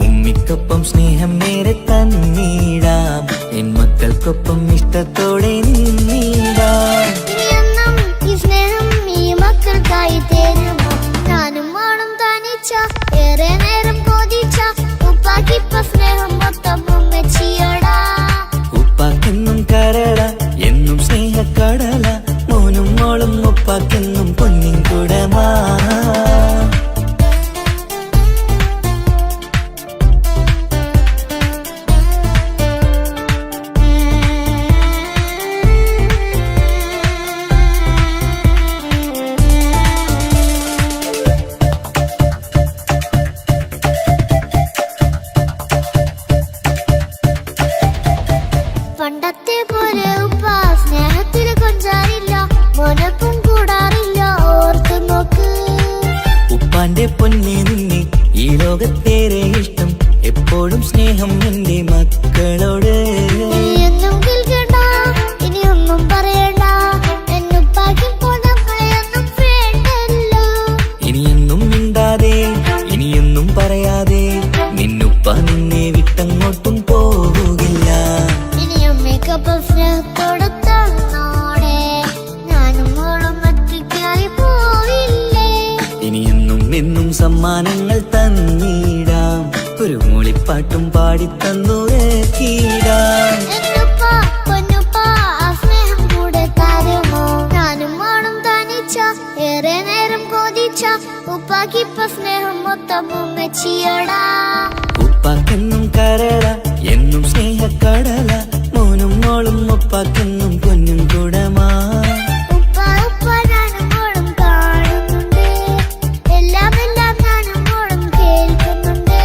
ഉമ്മിക്കൊപ്പം സ്നേഹം നേരെ തന്നീടാം എൻ മക്കൾക്കൊപ്പം ഇഷ്ടത്തോടെ നിന്നീടാം ഇനി എന്നും ഈ സ്നേഹം ഈ മക്കൾക്കായി തരുമോ. ഞാനും മാണും തനിച്ച ഏറെ നേരം കൊതിച്ച ഉപ്പാക്കിപ്പ സ്നേഹം മൊത്തം ഉമ്മച്ചിയോടാ. ഉപ്പാക്കെന്നും കരള എന്നും സ്നേഹക്കടല മോനും മോളും ഉപ്പാക്കെന്നും പൊന്നിൻ കുടമാ പണ്ടത്തെ പോലെ ഉപ്പ സ്നേഹത്തിൽ കൊഞ്ചാറില്ല, മോനൊപ്പം കൂടാറില്ല, ഓർത്തു നോക്ക്. ഉപ്പാന്റെ പൊന്നെ നിന്നെ ഈ ലോകത്തേറെ ഇഷ്ടം എപ്പോഴും സ്നേഹം എന്റെ മക്കളോട് ഇനി എന്നും കേൾക്കണ്ട, ഇനി ഒന്നും പറയണ്ട, എന്നുപ്പാക്കിപ്പോ നമ്മളെയൊന്നും വേണ്ടല്ലോ. ഇനിയെന്നും മിണ്ടാതെ ഇനിയൊന്നും പറയാതെ നിന്നുപ്പ നിന്നെ വിട്ടങ്ങോട്ടും പോവുകില്ല. തന്നിടാം, ഒരു മൂളിപ്പാട്ടും പാടിത്തന്നു കീടാം. എന്നുപ്പാ പൊന്നുപ്പാ ആ സ്നേഹം കൂടെ തരുമോ? ഞാനും മോളും തനിച്ച ഏറെ നേരം കൊതിച്ച ഉപ്പാക്കിപ്പ സ്നേഹം മൊത്തം ഉമ്മച്ചിയടാ. ഉപ്പാക്കെന്നും കരള എന്നും സ്നേഹക്കടല, മോനും മോളും ഉപ്പാക്കെന്നും പൊന്നും കുടമാ. ഉപ്പ ഉപ്പ ഞാനും മോളും കാണുന്നുണ്ട്, എല്ലാം എല്ലാം ഞാനും മോളും കേൾക്കുന്നുണ്ട്.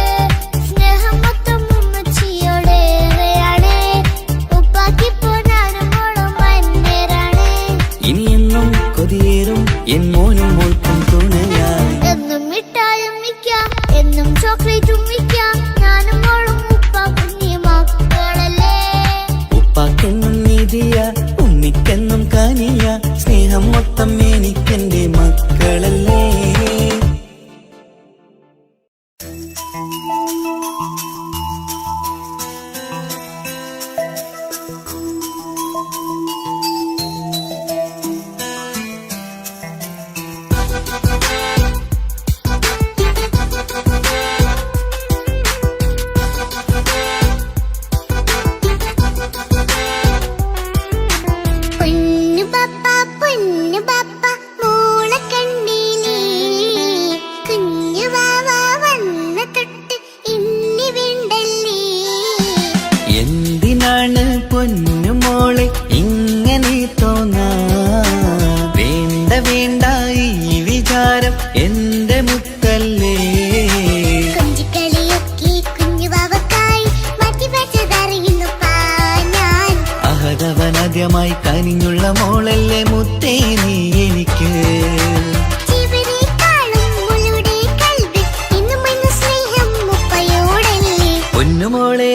സ്നേഹം മൊത്തം ഉമ്മച്ചിയോടേറെയാണ്, ഉപ്പാക്കിപ്പോ ഞാനും മോളും വന്നേരാണ്. ഇനിയെന്നും കൊതിയേറും എൻ മോനും മോൾക്കും തുണയായി. എന്നും മിഠായും മിക്കാം, എന്നും ചോക്ലേറ്റും മിക്കാം, ഞാനും മോളും ഉപ്പ കുഞ്ഞി മക്കളല്ലേ. ഉപ്പാക്കെന്നും നിധിയ ഉമ്മിക്കെന്നും കനിയ, സ്നേഹം മൊത്തം എനിക്കെന്റെ മക്കളല്ലേ. പൊന്നു പപ്പ മോളെ കണ്ടീലേ, കുഞ്ഞു വാവ വന്ന തൊട്ട് ഇന്നി വേണ്ടല്ലേ. എന്തിനാണ് പൊന്നു മോളെ ഇങ്ങനെ തോന്നാ? വേണ്ട വേണ്ട ഈ വിചാരം എന്റെ മുത്തല്ലേ. കൊഞ്ചിക്കളിയൊക്കെ കുഞ്ഞു വാവക്കായി മാറ്റി വെച്ചതറിയുന്നുപ്പാ ഞാൻ. അഹതവനാദ്യമായി കനിഞ്ഞുള്ള മോളല്ലേ മുത്തേ നീ എനിക്ക്. ജീവനേക്കാളും മോളുടെ കൽവിൽ ഇന്നും എന്നും സ്നേഹം ഉപ്പയോടല്ലേ. പൊന്നുമോളെ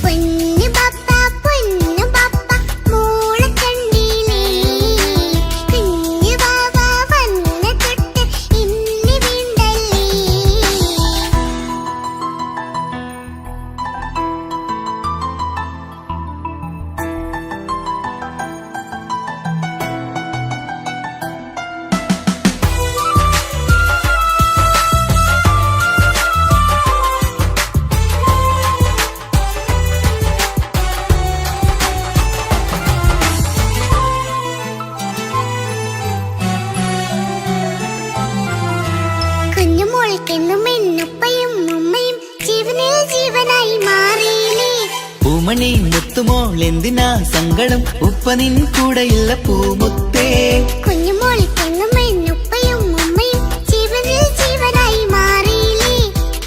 പൊന്നു പപ്പ മോളെ കണ്ടീലേ, കുഞ്ഞു വാവ വന്ന തൊട്ട് ഇന്നി വേണ്ടല്ലേ. കുഞ്ഞുമോൾക്കെന്നും എന്നുപ്പയും ഉമ്മയും ജീവനിൽ ജീവനായി മാറിയില്ലേ. പൂമണി മുത്തുമോൾ എന്തിനാ സങ്കടം, ഉപ്പ നിൻ കൂടെയില്ല പൂമുത്തേ. കുഞ്ഞുമോൾക്കെന്നും എന്നുപ്പയും ഉമ്മയും ജീവനിൽ ജീവനായി മാറിയില്ലേ.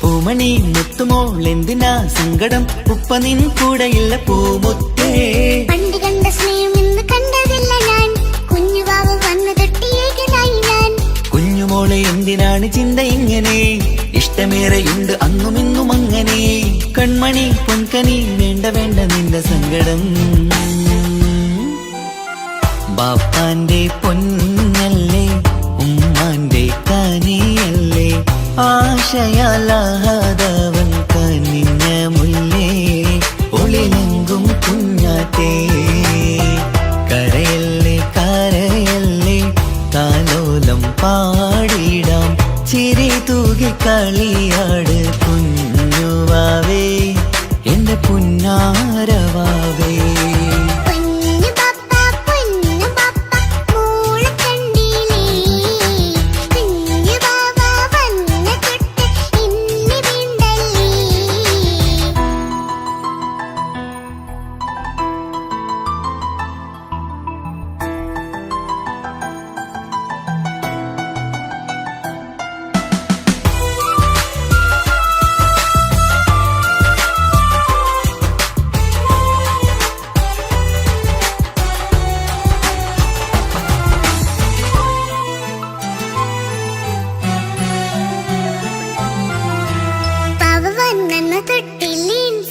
പൂമണി മുത്തുമോൾ എന്തിനാ സങ്കടം, ഉപ്പ നിൻ കൂടെയില്ല പൂമുത്തേ. പണ്ട് കണ്ട സ്നേഹം ഇന്ന് കണ്ടതില്ല ഞാൻ, കുഞ്ഞുവാവ വന്നു തൊട്ടിയേകനായി ഞാൻ. കുഞ്ഞുമോളെ എന്തിനാണ് ചിന്ത ഇങ്ങനെ, ഇഷ്ടമേറെയുണ്ട് അന്നും ഇന്നും അങ്ങനെ. കൺമണി പൊൻകനി വേണ്ട വേണ്ട നിന്റെ സങ്കടം. ബാപ്പാന്റെ പൊന്നല്ലേ ഉമ്മാന്റെ കനിയല്ലേ, ആശയാലാഹതവൻ കനിഞ്ഞ മുല്ലേ. ഒളിലെങ്കും കുഞ്ഞാറ്റേ കരയല്ലേ കരയല്ലേ, താലോലം പാടിടാം ചിരി തൂകി കളിയാട് കുഞ്ഞുവാവേ എന്റെ പുന്നാരവാവേ. പൊന്നു പപ്പ മോളെ കണ്ടീലേ, കുഞ്ഞു വാവ വന്ന തൊട്ട് ഇന്നി വേണ്ടല്ലേ.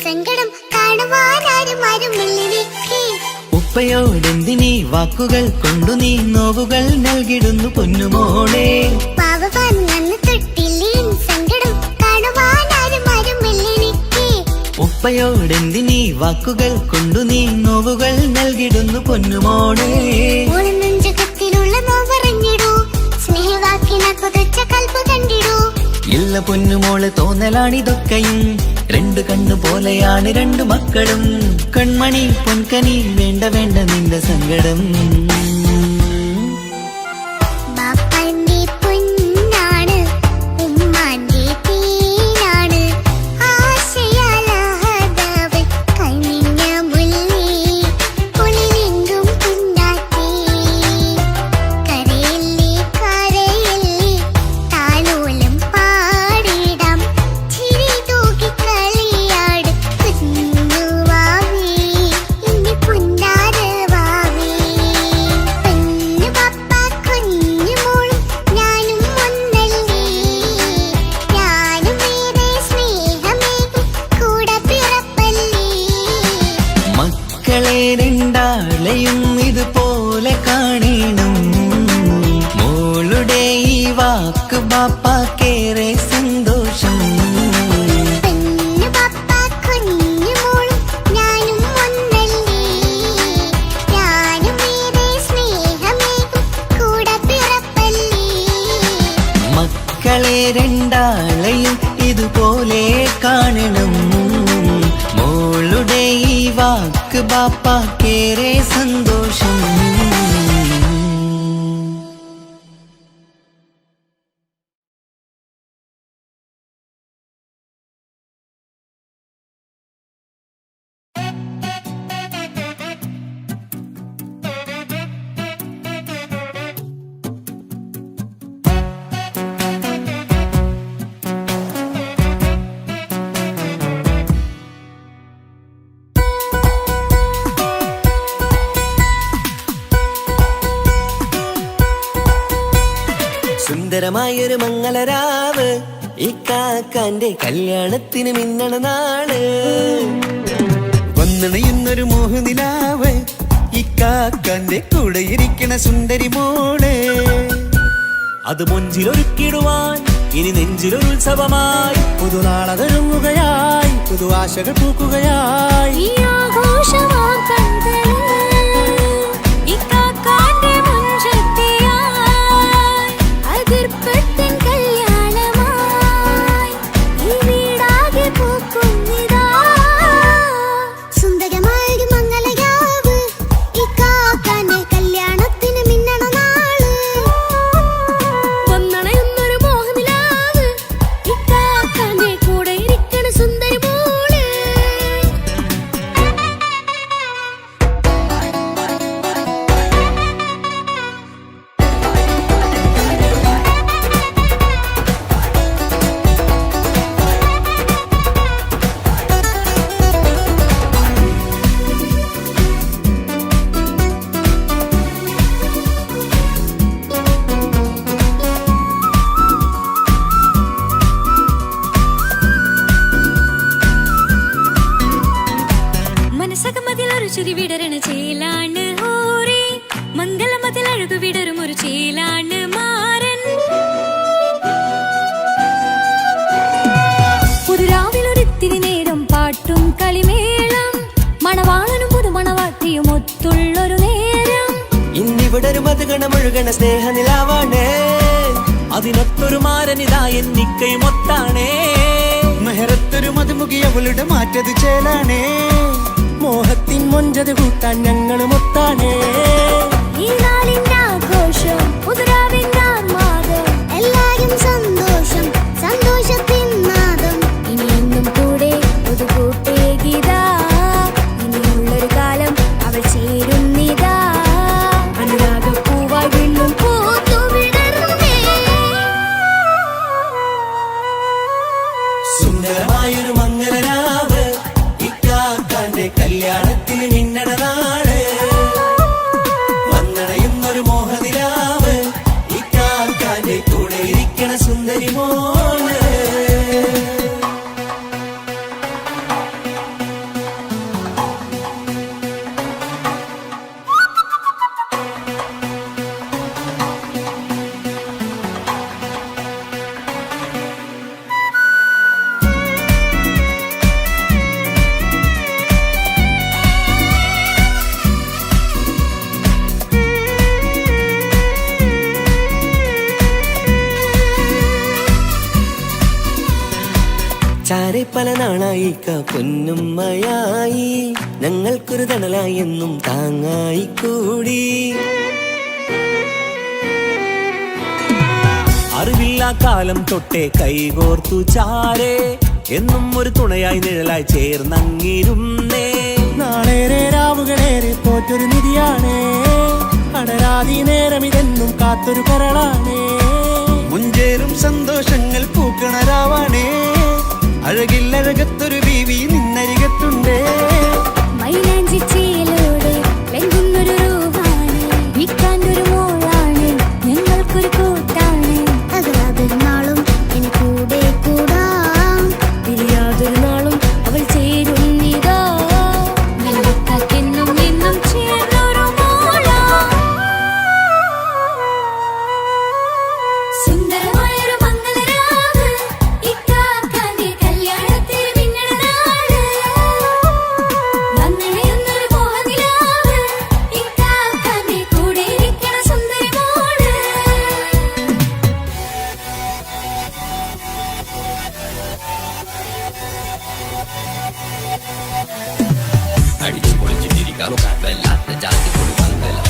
സങ്കടം കാണുവാനാരും ആരുമില്ലെനിക്ക്. ഉപ്പയോടെന്തിനീ വാക്കുകൾ കൊണ്ടു നീ നോവുകൾ നൽകിടുന്നു പൊന്നുമോളെ. പാവവാൻ നന്ന് തൊട്ടില്ലേ സങ്കടം കാണുവാനാരും ആരുമില്ലെനിക്ക്. ഉപ്പയോടെന്തിനീ വാക്കുകൾ കൊണ്ടു നീ നോവുകൾ നൽകിടുന്നു പൊന്നുമോളെ. നെഞ്ചകത്തിലുള്ള നോവറിഞ്ഞിടൂ സ്നേഹവാക്കിന ഇല്ല പൊന്നുമോള് തോന്നലാണിതൊക്കെയും രണ്ടു കണ്ണു പോലെയാണ് രണ്ടു മക്കളും കൺമണി പൊൻകനി വേണ്ട വേണ്ട നിന്റെ സങ്കടം രണ്ടാളെയും ഇതുപോലെ കാണണം മോളുടെ ഈ വാക്ക് ബാപ്പാക്കേറെ സന്തോഷം മക്കളെ രണ്ടാളെയും ഇതുപോലെ കാണണം മോളുടെ ഈ വാക്ക് ബാപ്പാക്കേറെ സന്തോഷം സുന്ദരമായൊരു മംഗളരാവ് ഈ കാക്കാന്റെ കല്യാണത്തിന് മിന്നണ നാള് വന്നണയുന്നൊരു മോഹനിലാവ് ഈ കാക്കാന്റെ കൂടെ ഇരിക്കണ സുന്ദരി മോള് അത് മൊഞ്ചിലൊരുക്കിടുവാൻ ഇനി നെഞ്ചിലൊരു ഉത്സവമായി പുതുനാളതൊരുങ്ങുകയായി പുതു ആശകൾ പൂക്കുകയായി വിടരണ ചേലാണ് ഹോറി മംഗളമതിൽ അഴകു വിടരും ഒരു ചേലാണ് മാരൻ പുതുരാവിലൊരിത്തിരി നേരം പാട്ടും കളിമേളം മണവാളനും പുതുമണവാട്ടിയും ഒത്തുള്ളൊരു നേരം ഇന്നിവിടൊരു മധുഗണമൊഴുകണ സ്നേഹനിലാവാണ് അതിനൊത്തൊരു മാരനിതാ എന്നിക്കയും ഒത്താണേ മെഹറത്തൊരു മധുമുഖിയവളുടെ മാറ്റത് ചേലാണേ മോഹത്തിൻ മൊഞ്ചത് കൂട്ടാൻ ഞങ്ങളും ഒത്താണേ ഈ നാളിന്റെ ആഘോഷം പുതുരാവിന്റെ ആർമാദം എല്ലാരും സന്തോഷം സന്തോഷത്തിൻ നാദം ഇനി എന്നും കൂടെ പുതുകൂട്ടേ ഗീതാ ഇനിയുള്ളൊരു കാലം അവൾ ചേരുന്നിതാ അനുരാഗപ്പൂവായി വീണ്ടും പൂത്തുവിടർന്നേ സുന്ദരമായൊരു മംഗളരാവ് ഇക്കാക്കാന്റെ കല്യാണത്തിന് മിന്നണ നാള് വന്നണയുന്നൊരു മോഹനിലാവ് ഇക്കാക്കാന്റെ കൂടെ ഇരിക്കണ സുന്ദരി മോള് ഏറെ പല നാളായി പൊന്നുമ്മയായി ഞങ്ങൾക്കൊരു തണലായി എന്നും താങ്ങായി കൂടി. അറിവില്ലാ കാലം തൊട്ടേ കൈകോർത്തു ചാരേ എന്നും ഒരു തുണയായി നിഴലായി ചേർന്നങ്ങിരുന്നേ. നാളേറെ രാവുകളേറെ തോറ്റൊരു നിധിയാണേ, അടരാതി നേരം ഇതെന്നും കാത്തൊരു കരളാണേ. മുഞ്ചേറും സന്തോഷങ്ങൾ പൂക്കണരാവാണേ, അഴകില്ലഴകത്തൊരു ബീവി നിന്നരികത്തുണ്ടേ. മൈലാഞ്ചി ചേലോടെ ലംഘുന്നൊരു രൂപാണ്, വിൽക്കാനൊരു മോളാണ്, ഞങ്ങൾക്കൊരു കൂട്ടാണ്. അകലാതൊരു നാളും ഇനി കൂടെ കൂടാം, പിരിയാതൊരു നാളും അവൾ ചേരുന്നിതാ. നെല്ലിക്കാക്കെന്നും എന്നും ചേർന്നൊരു മോളാ. സുന്ദരമായൊരു മംഗളരാവ്, ഇക്കാക്കാന്റെ കല്യാണത്തിന് പിന്നണ നാട്. വന്നണയുന്നൊരു മോഹനിലാവ്, ഇക്കാക്കാന്റെ കൂടെ ഇരിക്കണ സുന്ദരി മോള്. അടിച്ചു പൊളിച്ചിട്ടിരിക്കാം, വല്ലാത്ത ജാതി മംഗലം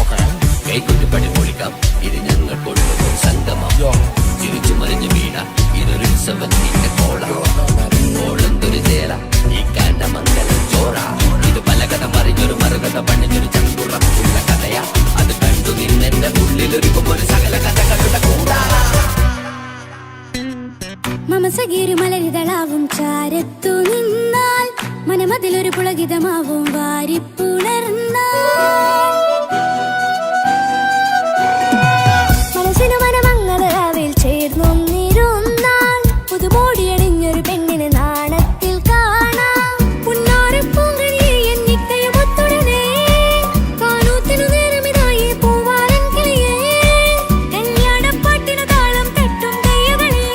കൈകൊണ്ടുപടി പൊളിക്കാം. ഇത് ഞങ്ങൾ കൊണ്ടുപോകും സംഗമം, തിരിച്ചു മറിഞ്ഞു വീണ ഇതൊരു ഉത്സവത്തിന്റെ കോള. ഓളന്തൊരു ചേല ഈ കാണ്ട മംഗലം ചോറ. ഇത് പല കഥ മറിഞ്ഞൊരു മറുകഥ പണിഞ്ഞൊരു ചങ്കുറപ്പുള്ള കഥയാ. അത് കണ്ടു നിന്നെന്റെ ഉള്ളിലൊരുക്കും ഒരു സകല കഥകളുടെ കൂടാ. മമസകീരു മലരിതളാവും ചാരത്തു നിന്നാൽ, മനമതിലൊരു പുളകിതമാവും വാരിപ്പുണർന്നാൽ. മനസ്സിനു മനമംഗളരാവിൽ ചേർന്നൊന്നിരുന്നാൽ, പുതുമോടിയണിഞ്ഞൊരു പെണ്ണിനെ നാണത്തിൽ കാണാം. പുന്നാരപ്പൂങ്കണിയെ എന്നിക്കയും ഒത്തുടനെ, കാനൂത്തിനു നേരമിതായി പൂവാലൻ കിളിയേ. കല്യാണപ്പാട്ടിനു താളം തട്ടും കയ്യുകളേ,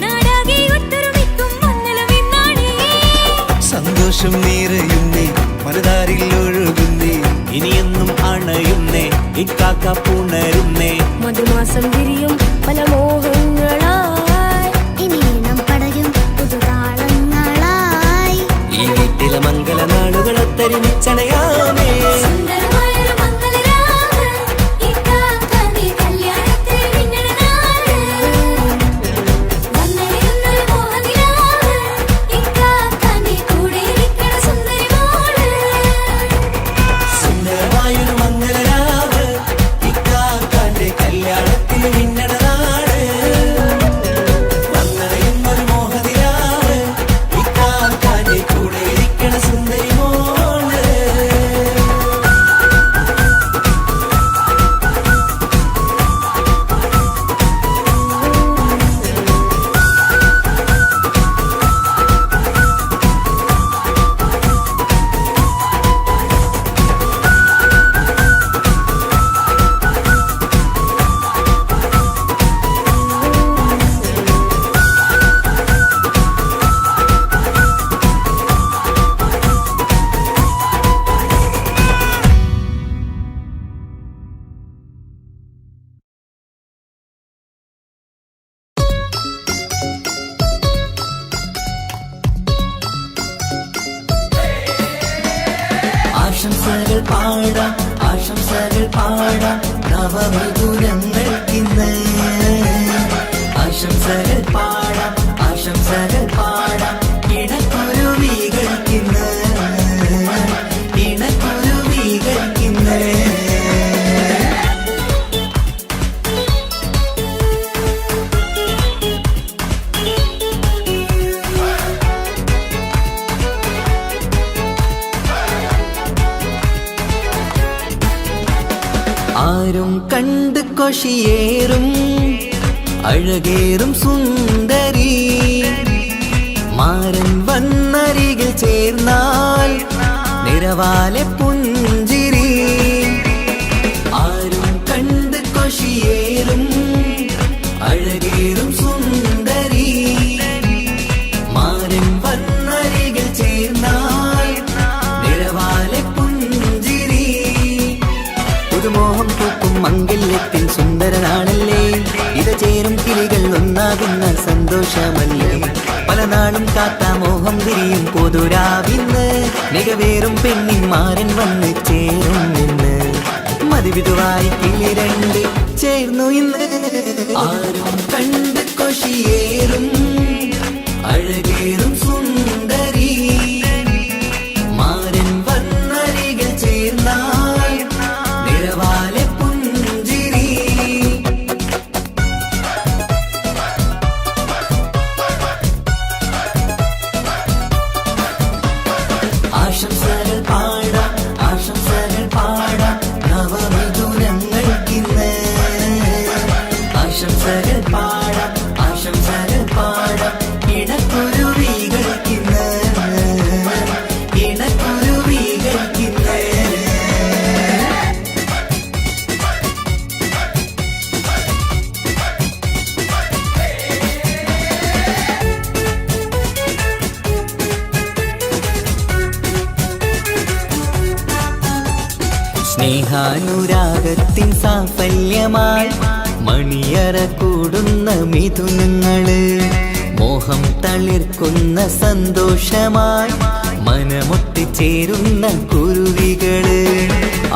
നാടാകെ ഒത്തൊരുമിക്കും മംഗളമെന്നാണേ. സന്തോഷം നിറയുന്നേ, മനതാരിൽ ഒഴുകുന്നേ, ഇനിയെന്നും അണയുന്നേ, ഇക്കാക്ക പുണരുന്നേ. മധുമാസം വിരിയും പല മോഹങ്ങളായി, ഇനി നാം പടരും പുതുതാളങ്ങളായി. ഈ വീട്ടിലെ മംഗല നാളുകളൊത്തരിച്ചണയാമേ. സുന്ദരമായൊരു മംഗളരാവ്, ഇക്കാക്കാന്റെ കല്യാണത്തിന് പിന്നണ നാട്. വന്നണയുന്നൊരു മോഹനിലാവ്, ഇക്കാക്കാന്റെ കൂടെ ഇരിക്കണ സുന്ദരി മോള്. സുന്ദരമായൊരു മംഗലരാവ്, ഇക്കാക്കാന്റെ കല്യാണത്തിന് മിന്നണ നാട്. വന്നറിയുന്നൊരു മോഹനിലാവ്, ഇക്കാക്കാന്റെ കൂടെ ഇരിക്കണ സുന്ദരി മോള്. ആശംസകൾ പാടാം, ആശംസകൾ പാടാം നവമധുരങ്ങൾക്കിന്ന്. ആശംസകൾ പാടാം, ആശംസകൾ പാടാം ഇണക്കുരുവികൾക്കിന്ന്, ഇണക്കുരുവികൾക്കിന്ന്. ആരും കണ്ട് കൊഷിയേറും അഴകേറും സുന്ദരി, മാരൻ വന്നരികിൽ ചേർന്നാൽ നിറവാലെ പുഞ്ചിരി. ആരും കണ്ട് കൊഷിയേറും അഴകേറും സുന്ദരി, മാരൻ വന്നരികിൽ ചേർന്നാൽ നിറവാലെ പുഞ്ചിരി. പുതുമോഹം പൂക്കും മംഗല്യത്തിൻ സുന്ദരനാണല്ലേ, ഇത് ചേരും കിളികൾ ഒന്നാകുന്ന സന്തോഷമല്ലേ. പല നാളും കാത്ത മോഹം വിരിയും പൊതുരാവിന്ന് മികവേറും പെണ്ണിന്മാരൻ വന്ന് ചേരും ഇന്ന് മതിവിധുവായി കിളി രണ്ട് ചേർന്നു ഇന്ന് ആരും കണ്ട് കൊഷിയേറും അഴകേറും സുന്ദരി മാരൻ വന്നരികിൽ ചേർന്നാൽ നിറവാലെ പുഞ്ചിരി ആശംസകൾ പാടാം ആശംസകൾ പാടാം നവമിഥുനങ്ങൾക്കിന്ന് ആശംസകൾ പാടാം ആശംസകൾ പാടാം ഇണക്കുരുവികൾക്കിന്ന് ഇണക്കുരുവികൾക്കിന്ന് സ്നേഹാനുരാഗത്തിൻ സാഫല്യമായി മണിയറ കൂടുന്ന മിഥുനങ്ങള് മോഹം തളിർക്കുന്ന സന്തോഷമായി മനമൊട്ടിച്ചേരുന്ന കുരുവികള്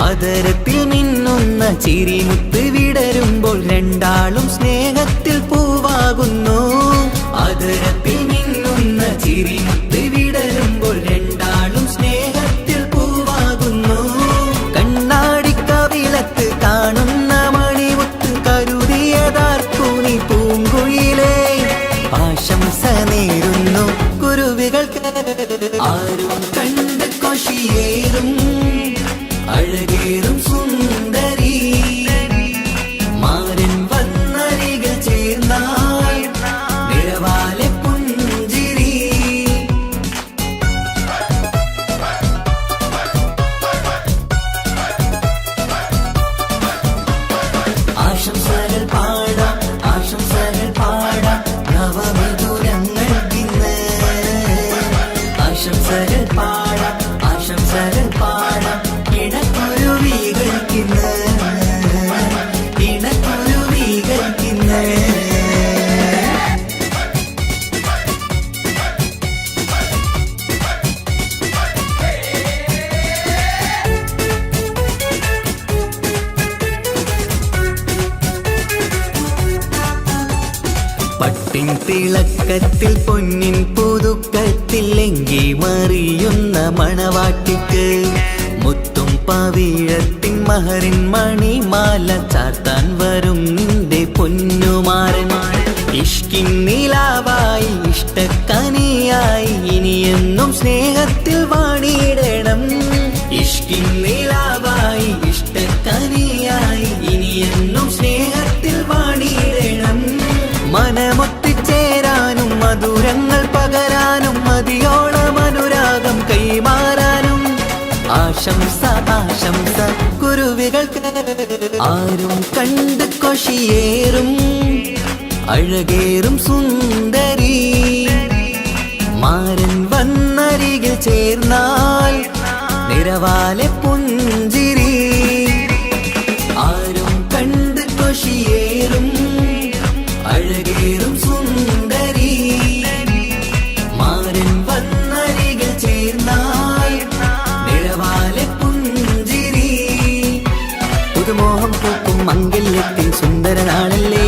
അതരത്തിൽ മിന്നുന്ന ചിരിമുത്ത് വിടരുമ്പോൾ രണ്ടാളും സ്നേഹത്തിൽ പൂവാകുന്നു അതരത്തിൽ മിന്നുന്ന ചിരിമുത്ത് വിടരുമ്പോൾ രണ്ടാളും സ്നേഹത്തിൽ പൂവാകുന്നു കണ്ണാടിക്കവിളത്ത് കാണുന്ന മണിമുത്ത് കരുതിയതാർക്കൂനി പൂങ്കുയിലേ ആശംസ നേരുന്നു കുരുവികൾക്ക് ആരും കണ്ട് കൊഷിയേറും അഴകേറും സുന്ദരി മാരൻ വന്നരികിൽ ചേർന്നാൽ നിറവാലെ പുഞ്ചിരി ആശംസകൾ പാടാം ആശംസകൾ പാടാം നവമിഥുനങ്ങൾക്കിന്ന് ആശംസകൾ പാടാം ആശംസകൾ പാടാം ഇണക്കുരുവികൾക്കിന്ന് ഇണക്കുരുവികൾക്കിന്ന് പട്ടിൻ തിളക്കത്തിൽ പൊന്നിൻ പുതുക്കത്തിൽ എങ്കി മറിയുന്ന മണവാട്ടിക്ക് മുത്തും പവിഴത്തിൻ മഹറിൻ മണിമാല ചാർത്താൻ വരും നിന്റെ പൊന്നുമാരൻ ഇഷ്കിൻ നിലാവായി ഇഷ്ടക്കനിയായി ഇനിയെന്നും സ്നേഹത്തിൽ വാണിയിടണം ഇഷ്കിൻ നിലാവായി ഇഷ്ടക്കനിയായി ഇനിയെന്നും സ്നേഹത്തിൽ വാണിയിടണം മനമൊത്തിച്ചേരാനും മധുരങ്ങൾ പകരാനും മതിയോളം അനുരാഗം കൈമാറാനും ആശംസ ആശംസ കുരുവികൾക്ക് ആരും കണ്ട് കൊഷിയേറും അഴകേറും സുന്ദരി മാരൻ വന്നരികിൽ ചേർന്നാൽ നിറവാലെ പുഞ്ചിരി ആരും കണ്ട് കൊഷിയേറും അഴകേറും സുന്ദരി മാരൻ വന്നരികിൽ ചേർന്നാൽ നിറവാലെ പുഞ്ചിരി പുതുമോഹം പൂക്കും മംഗല്യത്തിൻ സുന്ദരനാളല്ലേ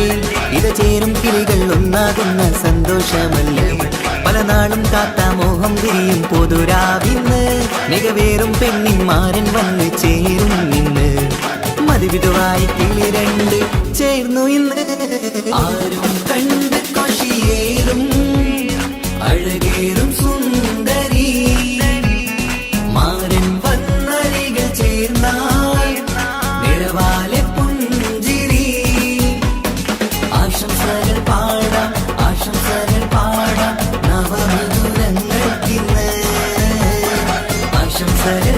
ഇത് ചേരും കിളികൾ ഒന്നാകുന്ന സന്തോഷമല്ലേ പല നാളും കാത്ത മോഹം വിരിയും പൊതുരാവിന്ന് മികവേറും പെണ്ണിന്മാരൻ വന്ന് ചേരും ഇന്ന് മതിവിധുവായി കിളി രണ്ട് ചേർന്നു ഇന്ന് ആരും കണ്ട് കൊഷിയേറും അഴകേറും സുന്ദരി മാരൻ വന്നരികിൽ ചേർന്നാൽ നിറവാലെ പുഞ്ചിരി ആശംസകൾ പാടാം ആശംസകൾ പാടാം നവമിഥുനങ്ങൾക്കിന്ന് ആശംസകൾ